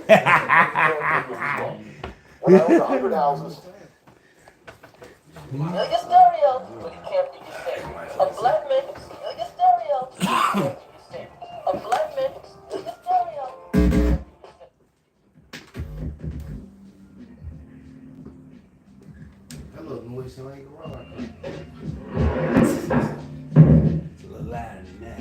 When I own 100 houses. Steal your stereo, but he can't be your safe. A black man can steal your stereo, but he can't be your safe. A black man can steal your stereo. That little noise sound like a rock. It's a little louder than that,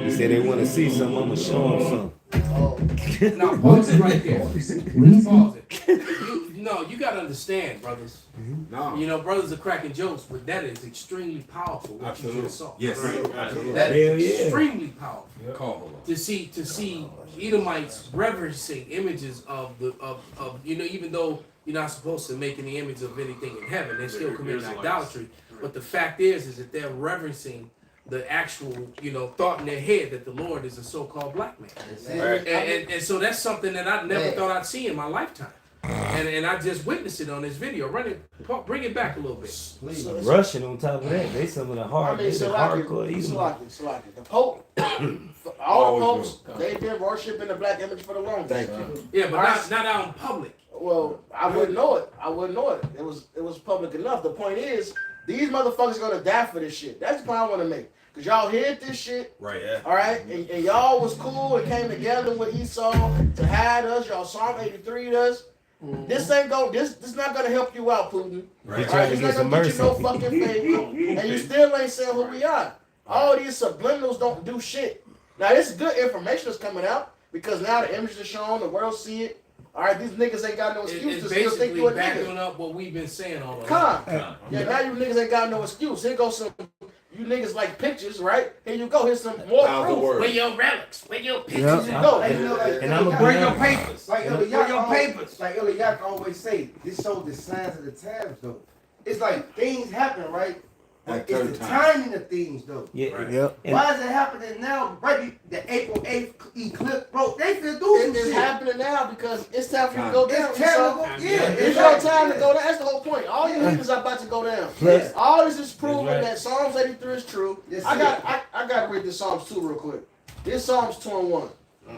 He said they want to see something, I'm going to show them something. Now, pause it right there. Pause it. No, you got to understand, brothers. No. You know, brothers are cracking jokes, but that is extremely powerful, what you just saw. Yes. That is extremely powerful. Call To see Edomites reverencing images of even though you're not supposed to make any image of anything in heaven, they're still committing idolatry. But the fact is that they're reverencing the actual, thought in their head that the Lord is a so-called black man. And so that's something that I never thought I'd see in my lifetime. And I just witnessed it on this video. Bring it back a little bit. Russian on top of that, they some of the hardcore Edomites. The Pope, all the popes, they've been worshiping the black image for the longest. Thank you. Yeah, but not out in public. Well, I wouldn't know it. It was public enough. The point is, these motherfuckers gonna die for this shit. That's the point I want to make. Cause y'all hid this shit. Right, yeah. All right, and y'all was cool and came together with Esau to hide us. Y'all Psalm 83'd us. This ain't this not gonna help you out, Putin. Right. All right, it's not gonna get you no fucking favor, and you still ain't saying who we are. All these subliminals don't do shit. Now this good information is coming out because now the images are shown, the world see it. All right, these niggas ain't got no excuse to still think you a backing nigga. up what we've been saying all along. Yeah, now you niggas ain't got no excuse. Here goes some. You niggas like pictures, right? Here you go. Here's some more proof. Where your relics? Where your pictures? Here you go. And I'm bring your gonna papers. Like your papers. Like Eliak always say, this shows the signs of the times, though. It's like things happen, right? But it's the timing of things, though. Yeah. Right. Yep. Why is it happening now? Right, the April 8th eclipse, bro. They finna do some It's shit. happening now because it's time for you to go down. It's time to go. Yeah, it's your time to go down. That's the whole point. All you niggas are about to go down. Yes. All this is proving That's right. that Psalms 83 is true. Yes, I got to read this Psalms 2 real quick. This Psalms 2 and 1.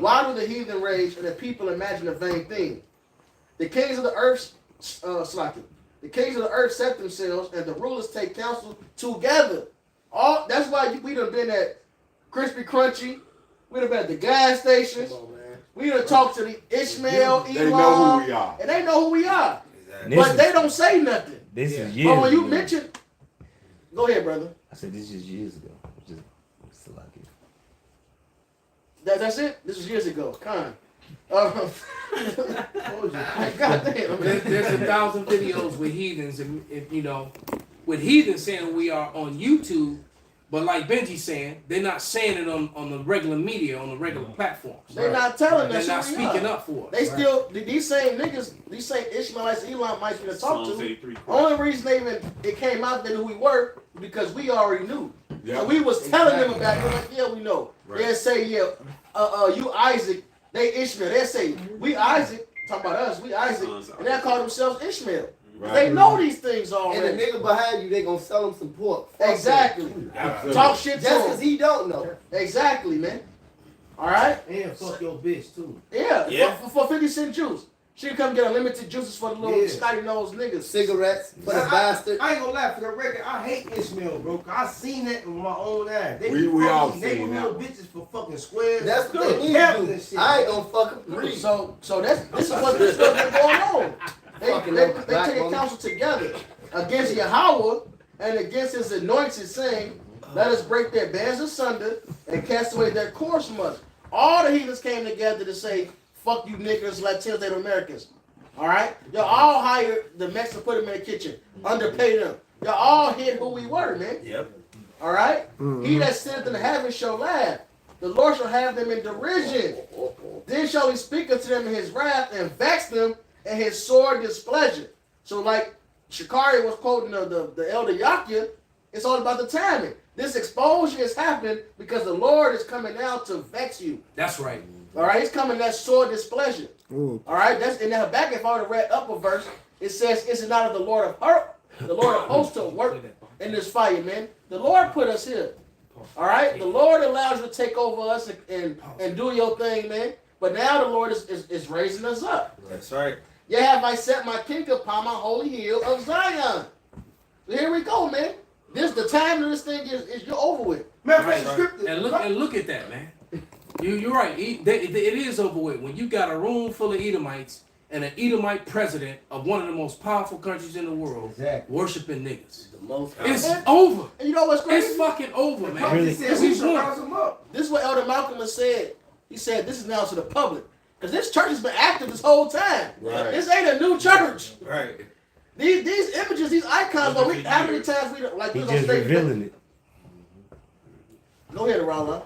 Why do the heathen rage and the people imagine a vain thing? The kings of the earth, the kings of the earth set themselves, and the rulers take counsel together. That's why we done been at Crispy Crunchy. We done been at the gas stations. We done talked to the Ishmael, Elon. They know who we are. And they know who we are. Exactly. But they don't say nothing. This is years But when you ago. mention, go ahead, brother. I said this is years ago. Just like it. That's it? This was years ago. God damn. There's 1,000 videos with heathens, and you know, with heathens saying we are on YouTube, but like Benji's saying, they're not saying it on the regular media, on the regular platforms. They're not telling us. They're not who we speaking are. up for us. They still, these same niggas, these same Ishmaelites, Elon might be to talk Psalms to. 83. Only reason it came out that who we were because we already knew. Yeah. And we was telling them about it. They're like, yeah, we know. Right. They'll say, yeah, you Isaac. They Ishmael. They'll say, we Isaac. Talk about us, we Isaac. And they'll call themselves Ishmael. Right. They know these things And already. the nigga behind you, they gonna sell him some pork. Fuck Exactly. Absolutely. Talk shit to Just him. because he don't know. Exactly, man. All right? And fuck your bitch, too. Yeah, Yeah. For 50 cent juice. She can come get unlimited juices for the little Yeah. snotty nosed niggas. Cigarettes for the I bastard. ain't gonna lie, for the record, I hate Ishmael, bro. 'Cause I seen that with my own eyes. They We be all fucking seen that neighborhood one. bitches for fucking squares. That's what Good they need camping to and do. shit. I ain't gonna fucking read. So this is what's been going on. They Fucking black take a woman. counsel together against Yahweh and against his anointed, saying, let us break their bands asunder and cast away their course much. All the heathens came together to say, fuck you niggers, Latinos, Native Americans. All right? Y'all all hired the Mexicans, put them in the kitchen, underpay them. Y'all all hid who we were, man. Yep. All right? He that sitteth in the heavens shall laugh. The Lord shall have them in derision. Then shall he speak unto them in his wrath and vex them in his sore displeasure. So like Shikari was quoting the elder Yakia, it's all about the timing. This exposure is happening because the Lord is coming out to vex you. That's right. All right? He's coming that sore displeasure. Ooh. All right? That's in the Habakkuk. If I would have read up a verse, it says, is it not of the Lord of hosts to work in this fire, man? The Lord put us here. All right? The Lord allows you to take over us and do your thing, man. But now the Lord is raising us up. That's right. Yeah, have I set my king upon my holy hill of Zion. So here we go, man. The time of this thing is you're over with. Right. And look at that, man. You're right. It is over with. When you got a room full of Edomites and an Edomite president of one of the most powerful countries in the world worshiping niggas. It's over. And you know what's crazy? It's fucking over, man. Really? This is what Elder Malcolm has said. He said this is now to the public. Because this church has been active this whole time. Right. This ain't a new church. Right. These images, these icons, but how many times we like He we just revealing it. Go ahead, Rala.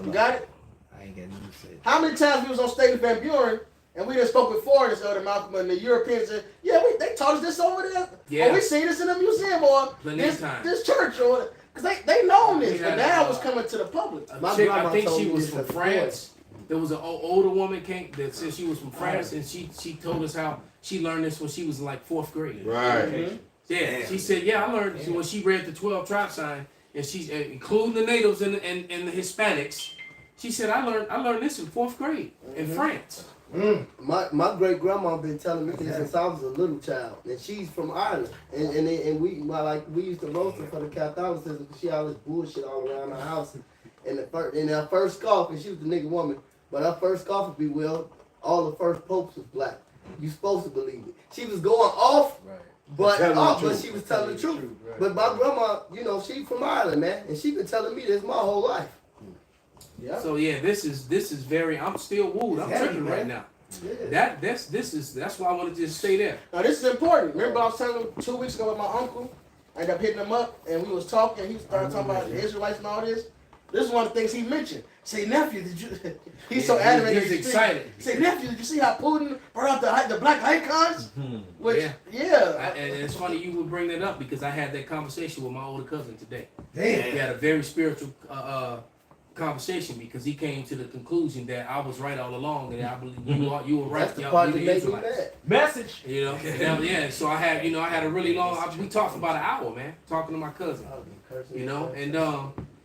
You got it? I ain't got nothing to say. How many times we was on stage in Van Buren and we done spoke with foreigners, Elder Malcolm, and the Europeans said, yeah, they taught us this over there. Yeah. Or we seen this in the museum or this church or because they know this, but now it's coming to the public. A chick, I think she was from France. There was an older woman came that said she was from France, and she told us how she learned this when she was in like 4th grade. Right. Yeah, she said, yeah, I learned when she read the 12 tribe sign, and she's including the natives and the Hispanics. She said, I learned this in 4th grade in France. My great grandma been telling me this since I was a little child, and she's from Ireland, and we used to roast her for the Catholicism because she always bullshit all around the house. And her first scarf, and she was the nigga woman, but her first scarf would be all the first popes was black. You supposed to believe it. She was going off, but she was telling the truth. But my grandma, you know, she from Ireland, man, and she been telling me this my whole life. Yeah. So yeah, this is very. I'm still wooed. I'm tripping right now. Yeah. That's why I wanted to just stay there. Now this is important. Remember I was telling him 2 weeks ago with my uncle. I ended up hitting him up, and we was talking. He started talking about the Israelites and all this. This is one of the things he mentioned. Say, nephew, did you? He's so animated. He's excited. Say, nephew, did you see how Putin brought out the black icons? Which, and it's funny you would bring that up because I had that conversation with my older cousin today. Damn. We had a very spiritual conversation because he came to the conclusion that I was right all along and I believe you were right. That's the part that made me mad. Message. You know, yeah. So I had a really long. We talked about an hour, man, talking to my cousin. You know, and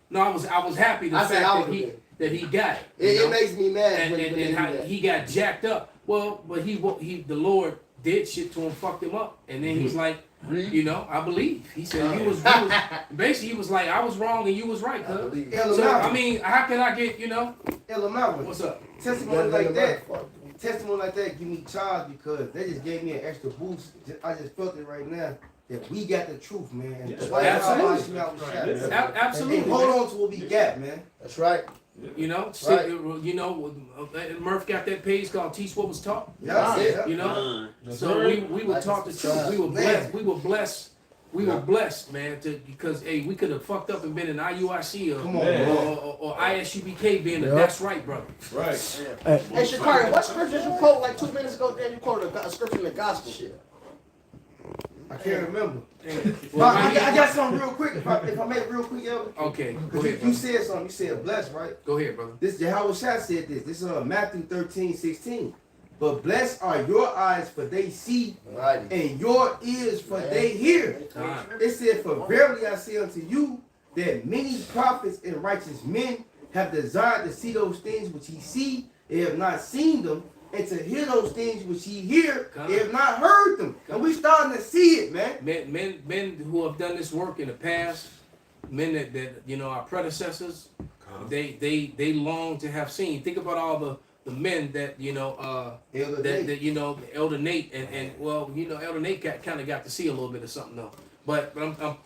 no, I was happy the fact that he got it. It makes me mad and how he got jacked up. Well, but the Lord did shit to him, fucked him up, and then he's like, you know, I believe. He said he was basically he was like, I was wrong and you was right, cuz. So I mean, how can I get, you know? What's up? Testimony like that give me charge because they just gave me an extra boost. I just felt it right now. That we got the truth, man. Absolutely. Absolutely. And hold on to what we got, man. That's right. You know, you know, Murph got that page called "Teach What Was Taught." Yeah. You know, so we were taught the truth. We were blessed. We were blessed, man. Because hey, we could have fucked up and been in IUIC or ISUBK being a that's right, brother. Right. Hey, Shakari, what scriptures you quote like 2 minutes ago? Then you quoted a scripture in the gospel. Shit. I can't remember. I got something real quick. If I make it real quick, Elvin. Okay. Go ahead, you said something. You said blessed, right? Go ahead, brother. This YAHAWASHI said this. This is Matthew 13:16. But blessed are your eyes, for they see, and your ears, for they hear. It said, for verily I say unto you, that many prophets and righteous men have desired to see those things which ye see, they have not seen them, and to hear those things which ye hear, they have not heard them. And we starting to see it, man. Men who have done this work in the past, men that you know, our predecessors, they long to have seen. Think about all the men that you know that you know, Elder Nate and well, you know, Elder Nate kind of got to see a little bit of something though. But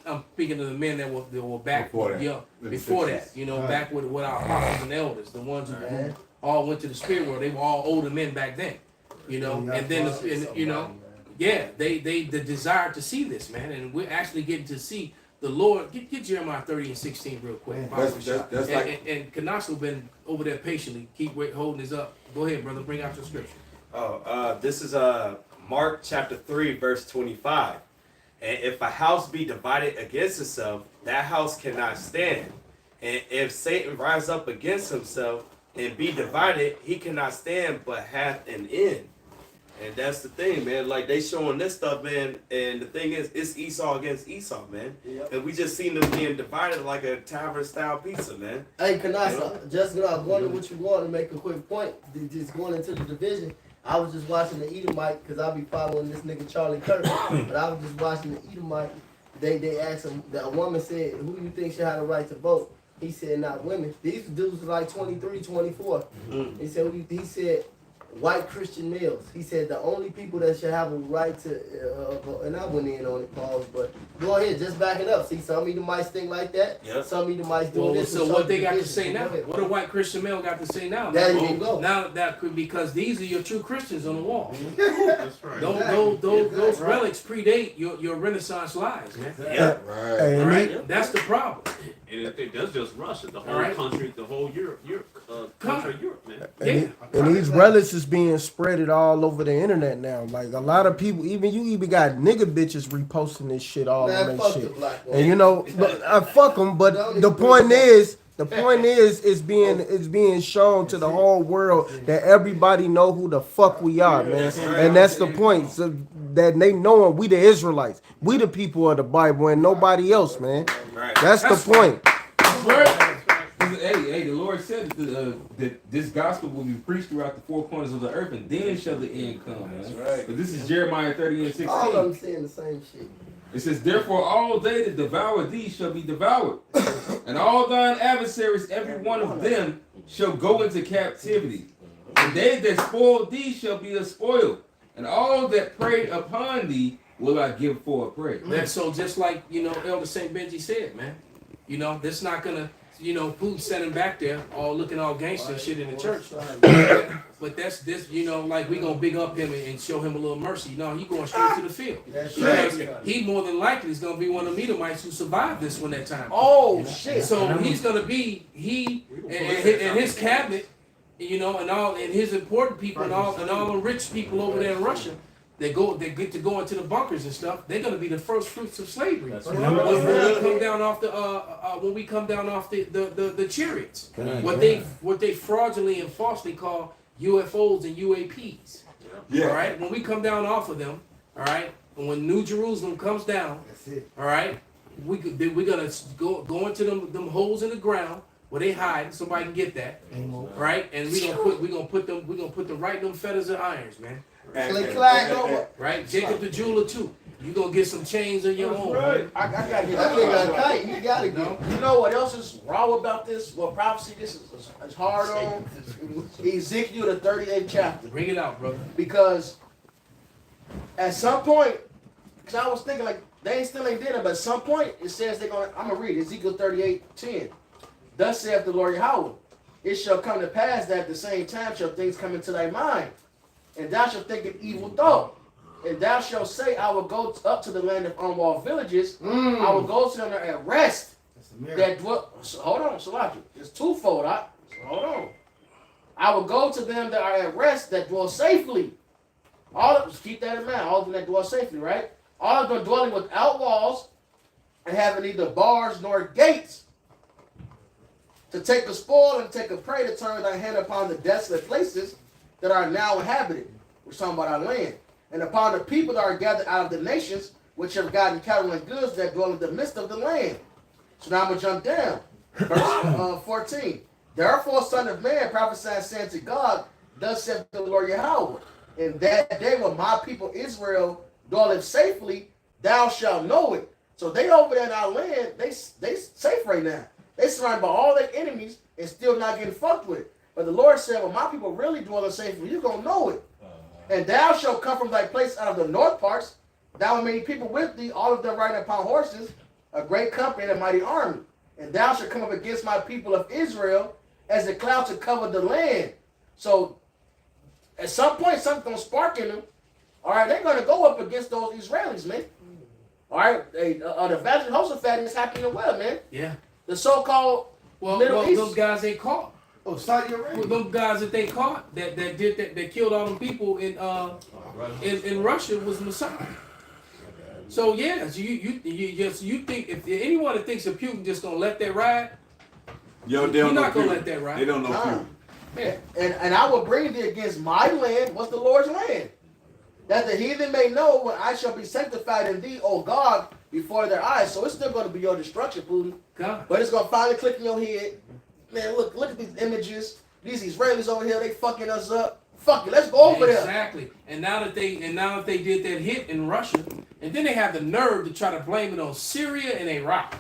I'm speaking of the men that were back before that, you know, back with our apostles and elders, the ones who all went to the spirit world. They were all older men back then, you know. And then you know, they desire to see this, man, and we're actually getting to see the Lord. Get Jeremiah 30:16 real quick. And Kanasco been over there patiently. Keep holding this up. Go ahead, brother. Bring out your scripture. This is Mark chapter 3, verse 25. And if a house be divided against itself, that house cannot stand. And if Satan rise up against himself and be divided, he cannot stand, but hath an end. And that's the thing, man. Like, they showing this stuff, man. And the thing is, it's Esau against Esau, man. Yep. And we just seen them being divided like a tavern-style pizza, man. Hey, Kanasa, just going to what you want to make a quick point. Just going into the division. I was just watching the Edomite because I be following this nigga Charlie Kirk. But I was just watching the Edomite. They asked him, a woman said, who do you think should have the right to vote? He said, not women. These dudes are like 23, 24. He said, white Christian males. He said the only people that should have a right to vote, and I went in on it, Paul, but go ahead, just back it up. See, some Edomites think like that. Yep. Some Edomites do this. So what they got to say now? What a white Christian male got to say now? There you go. Now that could, because these are your true Christians on the wall. That's right. Those relics predate your Renaissance lies, man. Yeah. Right. Right. That's the problem. And if it does just Russia, the whole country, the whole Europe, country of Europe, man. And these relics is being spreaded all over the internet now. Like a lot of people, even got nigga bitches reposting this shit all on their shit. And you know, fuck them. But the point is, it's being shown to the whole world that everybody know who the fuck we are, man. And that's the point. So that they knowing we the Israelites, we the people of the Bible, and nobody else, man. That's the point. Hey, the Lord said that this gospel will be preached throughout the four corners of the earth, and then shall the end come. Man. That's right. But this is Jeremiah 30:16. All of them saying the same shit. It says, therefore all they that devour thee shall be devoured, and all thine adversaries, every one of them, shall go into captivity. And they that spoil thee shall be a spoil, and all that prey upon thee will I give for a prey. That's so just like, Elder St. Benji said, man. This not gonna, Putin sitting back there all looking all gangster and shit in the church. But that's this, like we gonna big up him and show him a little mercy. No, he going straight to the field. Because he more than likely is gonna be one of the Edomites who survived this when that time. Oh shit! So he's gonna be and his cabinet, and his important people and all the rich people over there in Russia. They get to go into the bunkers and stuff. They're gonna be the first fruits of slavery when we come down off the chariots. What they fraudulently and falsely call UFOs and UAPs. Yeah. All right. When we come down off of them, all right. And when New Jerusalem comes down, all right. We're gonna go into them holes in the ground where they hide. Somebody can get that, right? And we're gonna put them right in them feathers and irons, man. Right, Jacob the jeweler too. You gonna get some chains of your own. Right. I gotta get that tight. You gotta get. You know what else is raw about this? What prophecy this is hard on? Ezekiel the 38th chapter. Bring it out, brother. Because at some point, because I was thinking like they still ain't did it, but at some point it says they're gonna. I'm gonna read Ezekiel 38:10. Thus saith the Lord Yahweh, it shall come to pass that at the same time shall things come into thy mind. And thou shalt think an evil thought. And thou shalt say, I will go up to the land of unwalled villages. I will go to them at rest. That dwell. Hold on, Salakia. It's twofold. Hold on. I will go to them that are at rest that dwell safely. All of us, keep that in mind. All of them that dwell safely, right? All of them dwelling without walls and having neither bars nor gates. To take a spoil and take a prey to turn thy hand upon the desolate places that are now inhabited. We're talking about our land. And upon the people that are gathered out of the nations, which have gotten cattle and goods that dwell in the midst of the land. So now I'm going to jump down. Verse 14. Therefore, son of man, prophesy saying to God, thus saith the Lord Yahweh, in that day when my people Israel dwelleth safely, thou shalt know it. So they over there in our land, they safe right now. They surrounded by all their enemies and still not getting fucked with. But the Lord said, when my people really dwell in safety, you're going to know it. And thou shalt come from thy place out of the north parts, thou and many people with thee, all of them riding upon horses, a great company and a mighty army. And thou shalt come up against my people of Israel as the clouds shall cover the land. So at some point, something's going to spark in them. All right, they're going to go up against those Israelis, man. All right, the Valley of Jehoshaphat is happening well, man. Yeah. The so-called Middle East. Those guys they caught. Oh, Saudi Arabia. Well, those guys that they caught that killed all them people in Russia was Messiah. So yeah, you think if anyone that thinks that Putin just gonna let that ride, Yo, you're not gonna let that ride. They don't know Putin. Yeah. And I will bring thee against my land. What's the Lord's land? That the heathen may know when I shall be sanctified in thee, O God, before their eyes. So it's still going to be your destruction, Putin. God. But it's going to finally click in your head. Man, look at these images. These Israelis over here, they fucking us up. Fuck it, let's go over there. Exactly. And now that they did that hit in Russia, and then they have the nerve to try to blame it on Syria and Iraq.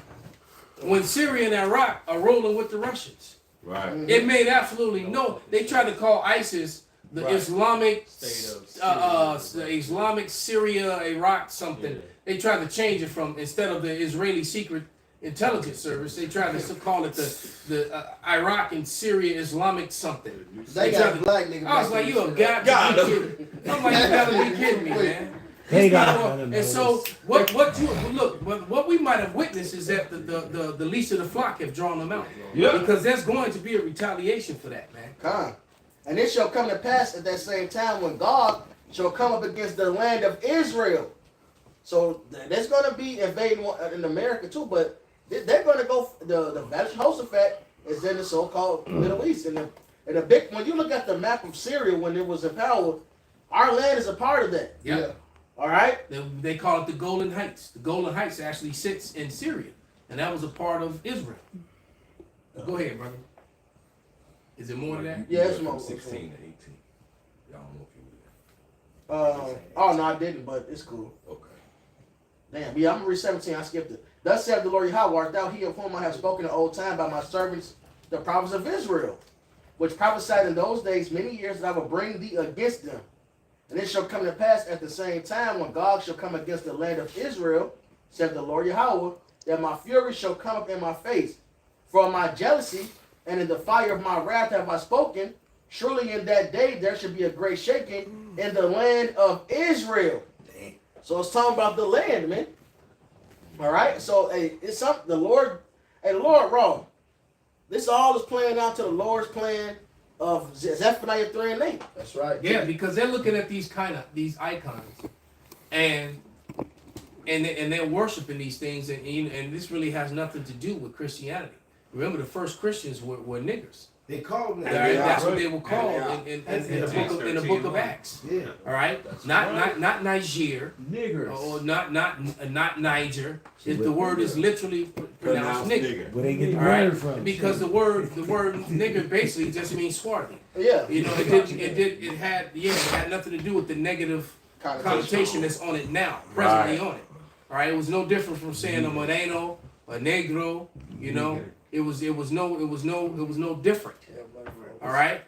When Syria and Iraq are rolling with the Russians. Right. It made absolutely no. They tried to call ISIS the Islamic the Islamic Syria, Iraq something. Yeah. They tried to change it from, instead of the Israeli Secret Intelligence Service, they tried to call it the Iraq and Syria Islamic something. They got a black nigga. I was like, you a goddamn kidding. I'm like, you gotta be kidding me, man. And so what we might have witnessed is that the least of the flock have drawn them out. Yeah. Because there's going to be a retaliation for that, man. Come. And it shall come to pass at that same time when God shall come up against the land of Israel. So there's going to be invading in America too, but they're going to go. The Valley of Jehoshaphat is in the so-called Middle East, and the big. When you look at the map of Syria when it was in power, our land is a part of that. Yep. Yeah. All right. They call it the Golan Heights. The Golan Heights actually sits in Syria, and that was a part of Israel. Go ahead, brother. Is it more than that? Yeah, it's more. 16 to 18. I don't know if you would. Oh no, I didn't, but it's cool. Okay. Damn, yeah, I'm gonna read 17. I skipped it. Thus saith the Lord Yahweh, art thou he of whom I have spoken in old time by my servants, the prophets of Israel, which prophesied in those days many years that I will bring thee against them. And it shall come to pass at the same time when God shall come against the land of Israel, said the Lord Yahweh, that my fury shall come up in my face. For my jealousy and in the fire of my wrath have I spoken. Surely in that day there should be a great shaking in the land of Israel. So it's talking about the land, man. All right. So it's something the Lord wrong. This all is playing out to the Lord's plan of Zephaniah 3 and 8. That's right. Yeah, because they're looking at these icons, and they're worshiping these things, and this really has nothing to do with Christianity. Remember, the first Christians were niggers. They called them. That's what they were called in the book of Acts. Yeah. All right. Not Niger. Niggers. Or not Niger. The word is literally pronounced nigger. Where they get the All right? word from? Because the word nigger basically just means swarthy. Yeah. You know, it had nothing to do with the negative connotation that's on it now, presently on it. All right. It was no different from saying a moreno, a negro. You know, it was no different. All right.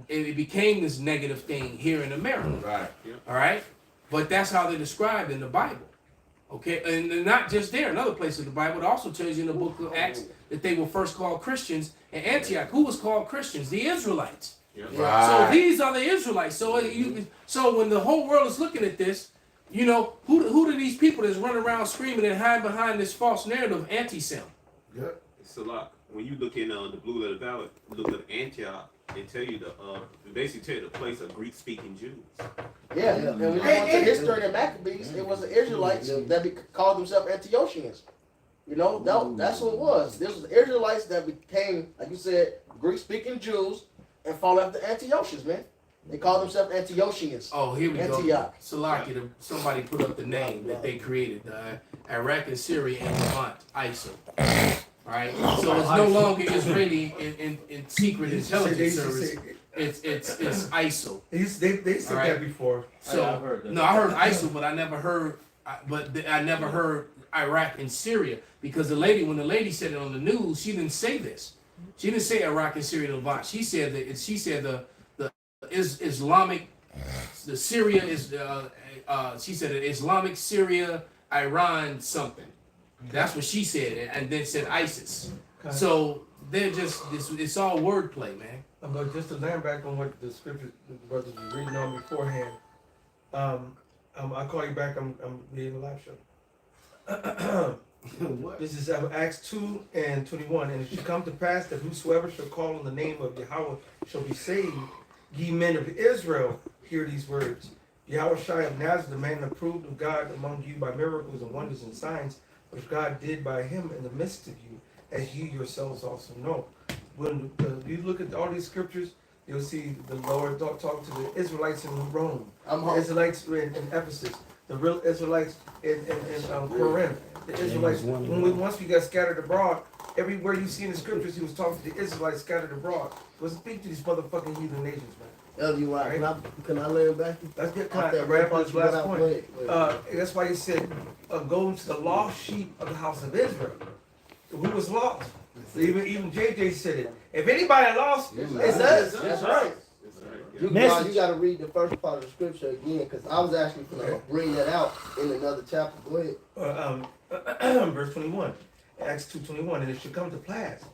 It became this negative thing here in America. Right. All right. But that's how they're described in the Bible. Okay. And not just there. Another place in the Bible, it also tells you in the book of Acts that they were first called Christians in Antioch. Who was called Christians? The Israelites. Right. So these are the Israelites. So when the whole world is looking at this, you know, who do these people that's running around screaming and hide behind this false narrative of anti-Sem? It's a lot. When you look in the Blue Letter Ballot, look at Antioch, they tell you basically tell you the place of Greek-speaking Jews. Yeah, and when you go into history of the Maccabees, it was the Israelites that called themselves Antiochians. You know, that's what it was. This was the Israelites that became, like you said, Greek-speaking Jews and followed after Antiochians, man. They called themselves Antiochians. Oh, here we Antioch. go. Salaki, somebody put up the name that they created. Iraq and Syria and Levant, ISIL. All right, so it's no longer Israeli in secret intelligence service. It's ISIL. They said that before. So I heard ISIL, but I never heard Iraq and Syria, because when the lady said it on the news, she didn't say this. She didn't say Iraq and Syria and Levant. She said the Islamic, the Syria is. She said the Islamic Syria, Iran something. That's what she said, and then said ISIS. Okay. So they're just it's all wordplay, man. But just to land back on what the scripture the brothers were reading on beforehand, I'll call you back. I'm reading the live show. This is Acts 2 and 21. And it shall come to pass that whosoever shall call on the name of Yahweh shall be saved. Ye men of Israel, hear these words. YAHAWASHI of Nazareth, the man approved of God among you by miracles and wonders and signs, which God did by him in the midst of you, as you yourselves also know. When you look at all these scriptures, you'll see the Lord talk to the Israelites in Rome, the Israelites in Ephesus, the real Israelites in Corinth, the Israelites. Once we got scattered abroad, everywhere you see in the scriptures, he was talking to the Israelites scattered abroad. He was speaking to these motherfucking heathen nations, man. Can I lay it back? Let's get kind of wrap up this last point. That's why he said, go into the lost sheep of the house of Israel. Who was lost? Even JJ said it. If anybody lost, it's us. That's right. You got to read the first part of the scripture again, because I was actually going to bring that out in another chapter. Go ahead. Verse 21, Acts 2:21, and it shall come to pass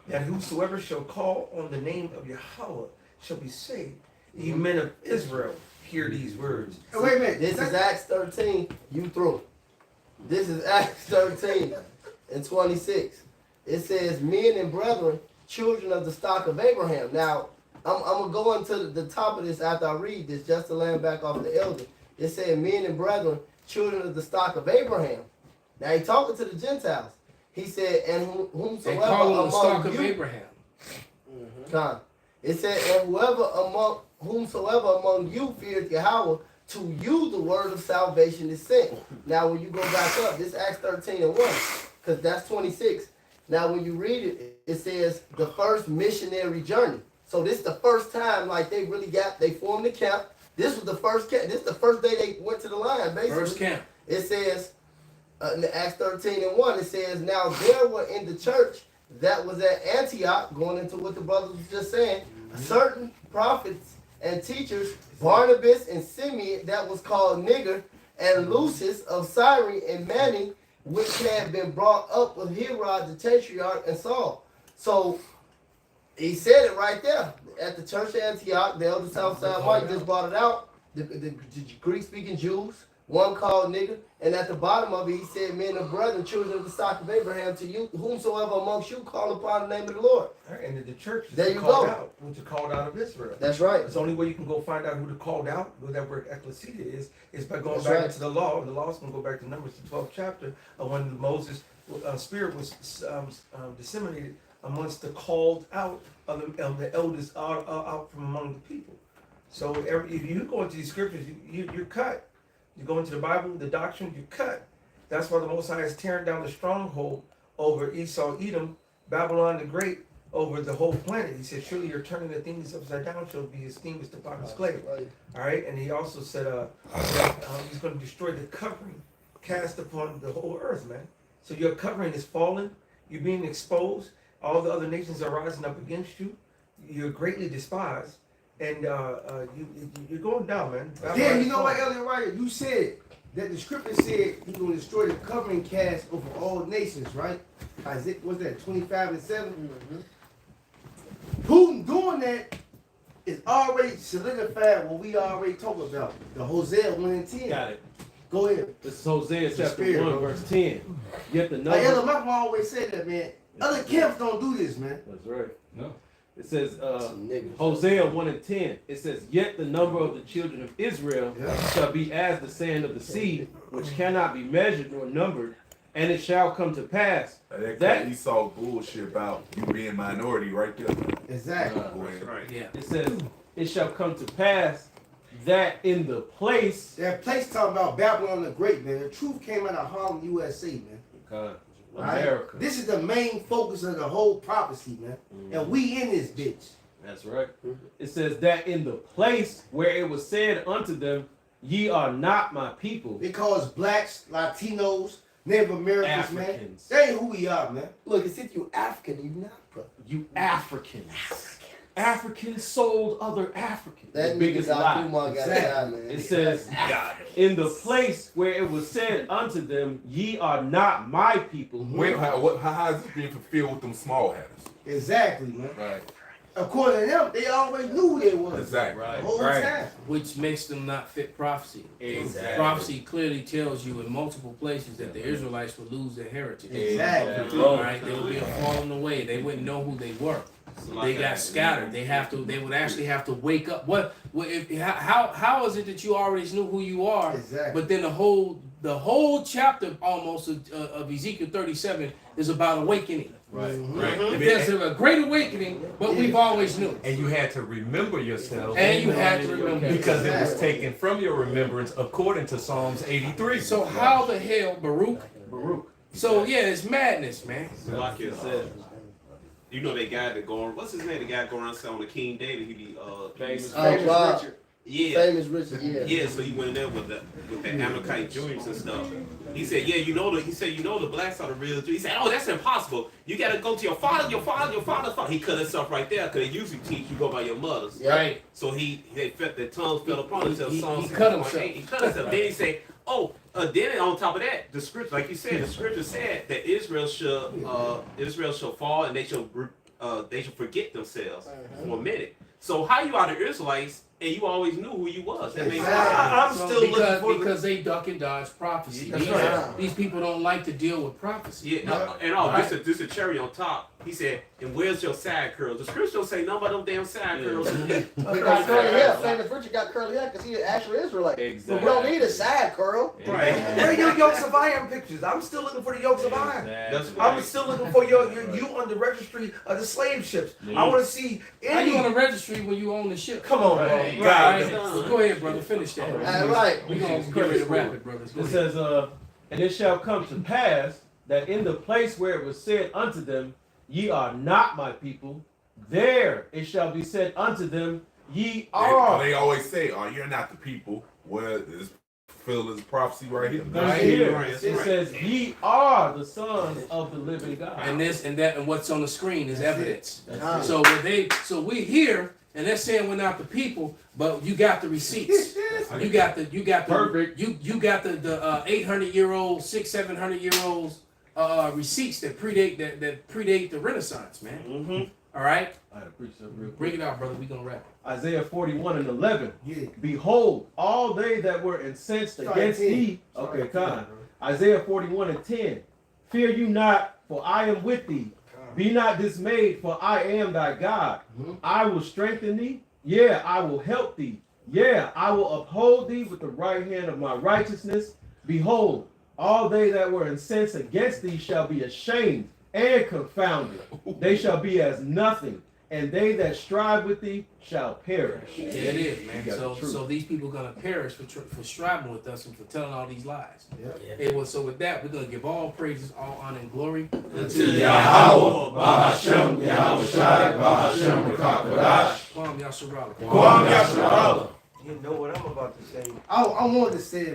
that whosoever shall call on the name of Yahweh shall be saved. Ye men of Israel, hear these words. Wait a minute. This is Acts 13. You through. This is Acts 13 and 26. It says, men and brethren, children of the stock of Abraham. Now, I'm going to go into the top of this after I read this, just to land back off the elder. It said, men and brethren, children of the stock of Abraham. Now, he's talking to the Gentiles. He said, and whomsoever they call among the stock you, of Abraham. It said, and whomsoever among you fears Yahweh, to you the word of salvation is sent. Now, when you go back up, this Acts 13 and 1, because that's 26. Now, when you read it, it says the first missionary journey. So this is the first time, like, they formed the camp. This was the first camp. This is the first day they went to the line, basically. First camp. It says, in Acts 13 and 1, it says, now there were in the church that was at Antioch, going into what the brothers was just saying, certain prophets and teachers, Barnabas and Simeon, that was called Nigger, and Lucius of Cyrene and Mani, which had been brought up with Herod the Tetrarch and Saul. So he said it right there at the church of Antioch. The elder Southside Mike just brought it out. The Greek-speaking Jews, one called Nigger, and at the bottom of it he said, "Men of brethren, children of the stock of Abraham, to you whomsoever amongst you call upon the name of the Lord." Right, and the church is There you called go. out, which are called out of Israel. That's right. It's the only way you can go find out who the called out, who that word ecclesia is by going That's back right. to the law. The law is going to go back to Numbers, the 12th chapter, when Moses' spirit was disseminated amongst the called out of the elders out from among the people. So if you go into these scriptures, you're cut. You go into the Bible, the doctrine, you're cut. That's why the Most High is tearing down the stronghold over Esau, Edom, Babylon the Great, over the whole planet. He said, surely you're turning the things upside down shall be esteemed as the potter's clay. All right, and he also said he's going to destroy the covering cast upon the whole earth, man. So your covering is falling. You're being exposed. All the other nations are rising up against you. You're greatly despised. And you're going down, man. Yeah, you know what, Elliot Wright? You said that the scripture said he's going to destroy the covering cast over all nations, right? Isaiah, what's that, 25 and 7? Putin doing that is already solidified what we already talked about. The Hosea 1 and 10. Got it. Go ahead. This is Hosea chapter Spirit, 1, bro. verse 10. Yet the number. Like Elder Malcolm always said that, man. Other camps don't do this, man. That's right. No. It says Hosea 1 and 10. It says, "Yet the number of the children of Israel shall be as the sand of the sea, which cannot be measured nor numbered. And it shall come to pass that Esau bullshit about you being minority right there. Exactly. Right. Yeah. It says, it shall come to pass that in the place. That place talking about Babylon the Great, man. The truth came out of Harlem, USA, man. Okay. Right? America. This is the main focus of the whole prophecy, man. And we in this bitch. That's right. It says that in the place where it was said unto them, ye are not my people. It calls blacks, Latinos, Native Americans, Africans. man. They ain't who we are, man. Look, it's if you African, you not, bro. You Africans. Africans sold other Africans. That The biggest nigga lie. got that, man. It says, in the place where it was said unto them, ye are not my people. Wait, how is it being fulfilled with them small hatters? Exactly, man. Right. According to them, they always knew who they was. Exactly. The whole time. Which makes them not fit prophecy. Exactly. Prophecy clearly tells you in multiple places that the Israelites would lose their heritage. Exactly. Right? They would be falling away. They wouldn't know who they were. They got scattered. They would actually have to wake up. How is it that you already knew who you are? Exactly. But then the whole chapter almost of Ezekiel 37 is about awakening. Right. Right. If there's a great awakening, but we've always knew. And you had to remember yourself. And you had to remember because it was taken from your remembrance according to Psalms 83. So how the hell, Baruch? So yeah, it's madness, man. Like it said, you know that guy that going, what's his name? The guy going around selling the King David. He be Famous Richard. Yeah. Famous Richard, yeah. Yeah, so he went in there with the Amalekite Jews and stuff. He said, yeah, you know the blacks are the real Jews. He said, oh, that's impossible. You gotta go to your father's father. He cut himself right there, because they usually teach you go by your mother's. Yeah. Right. So they felt their tongues fell upon himself. He cut himself. He cut himself. Then he said, oh, then on top of that, the scripture, like you said, the scripture said that Israel shall fall and they shall forget themselves for a minute. So how you are the Israelites and you always knew who you was? That makes I'm sense. still because they duck and dodge prophecy. That's right. These people don't like to deal with prophecy. Yeah, this is a cherry on top. He said, and where's your side curls? The scripture don't say nothing about them damn side curls. Because curly hair, Famous Richard got curly hair because he an actual Israelite. Exactly. We don't need a side curl. Right. Where are your yokes of iron pictures? I'm still looking for the yokes of iron. I'm still looking for you on the registry of the slave ships. I want to see How you on the registry when you own the ship? Come on, right. bro. Right. Go ahead, brother. Finish that. All right. We're going to get ready to wrap it, brothers. It says, and it shall come to pass that in the place where it was said unto them, ye are not my people, there it shall be said unto them, ye are. They always say, oh, you're not the people. Well, this fulfills prophecy right here. Right here. It says, ye are the sons of the living God. And this and that and what's on the screen is evidence. So we here And they're saying we're not the people, but you got the receipts. You got the Perfect. You got the 800-year-old, 700-year-olds receipts that predate the Renaissance, man. Mm-hmm. All right. I had to preach something real quick. Bring it out, brother. We gonna wrap. Isaiah 41:11. Yeah. Behold, all they that were incensed against thee. Okay, come. Isaiah 41:10. Fear you not, for I am with thee. Be not dismayed, for I am thy God. I will strengthen thee. Yeah, I will help thee. Yeah, I will uphold thee with the right hand of my righteousness. Behold, all they that were incensed against thee shall be ashamed and confounded. They shall be as nothing, and they that strive with thee shall perish. Yeah, it is, man. So these people are gonna perish for striving with us and for telling all these lies. Yeah. So with that, we're gonna give all praises, all honor, and glory unto Yahawah, Bahashem, Yahawashi, Bahashem, Rakakadash, Kwam Yasharala. Kwam Yasharala. You know what I'm about to say. I wanted to say it.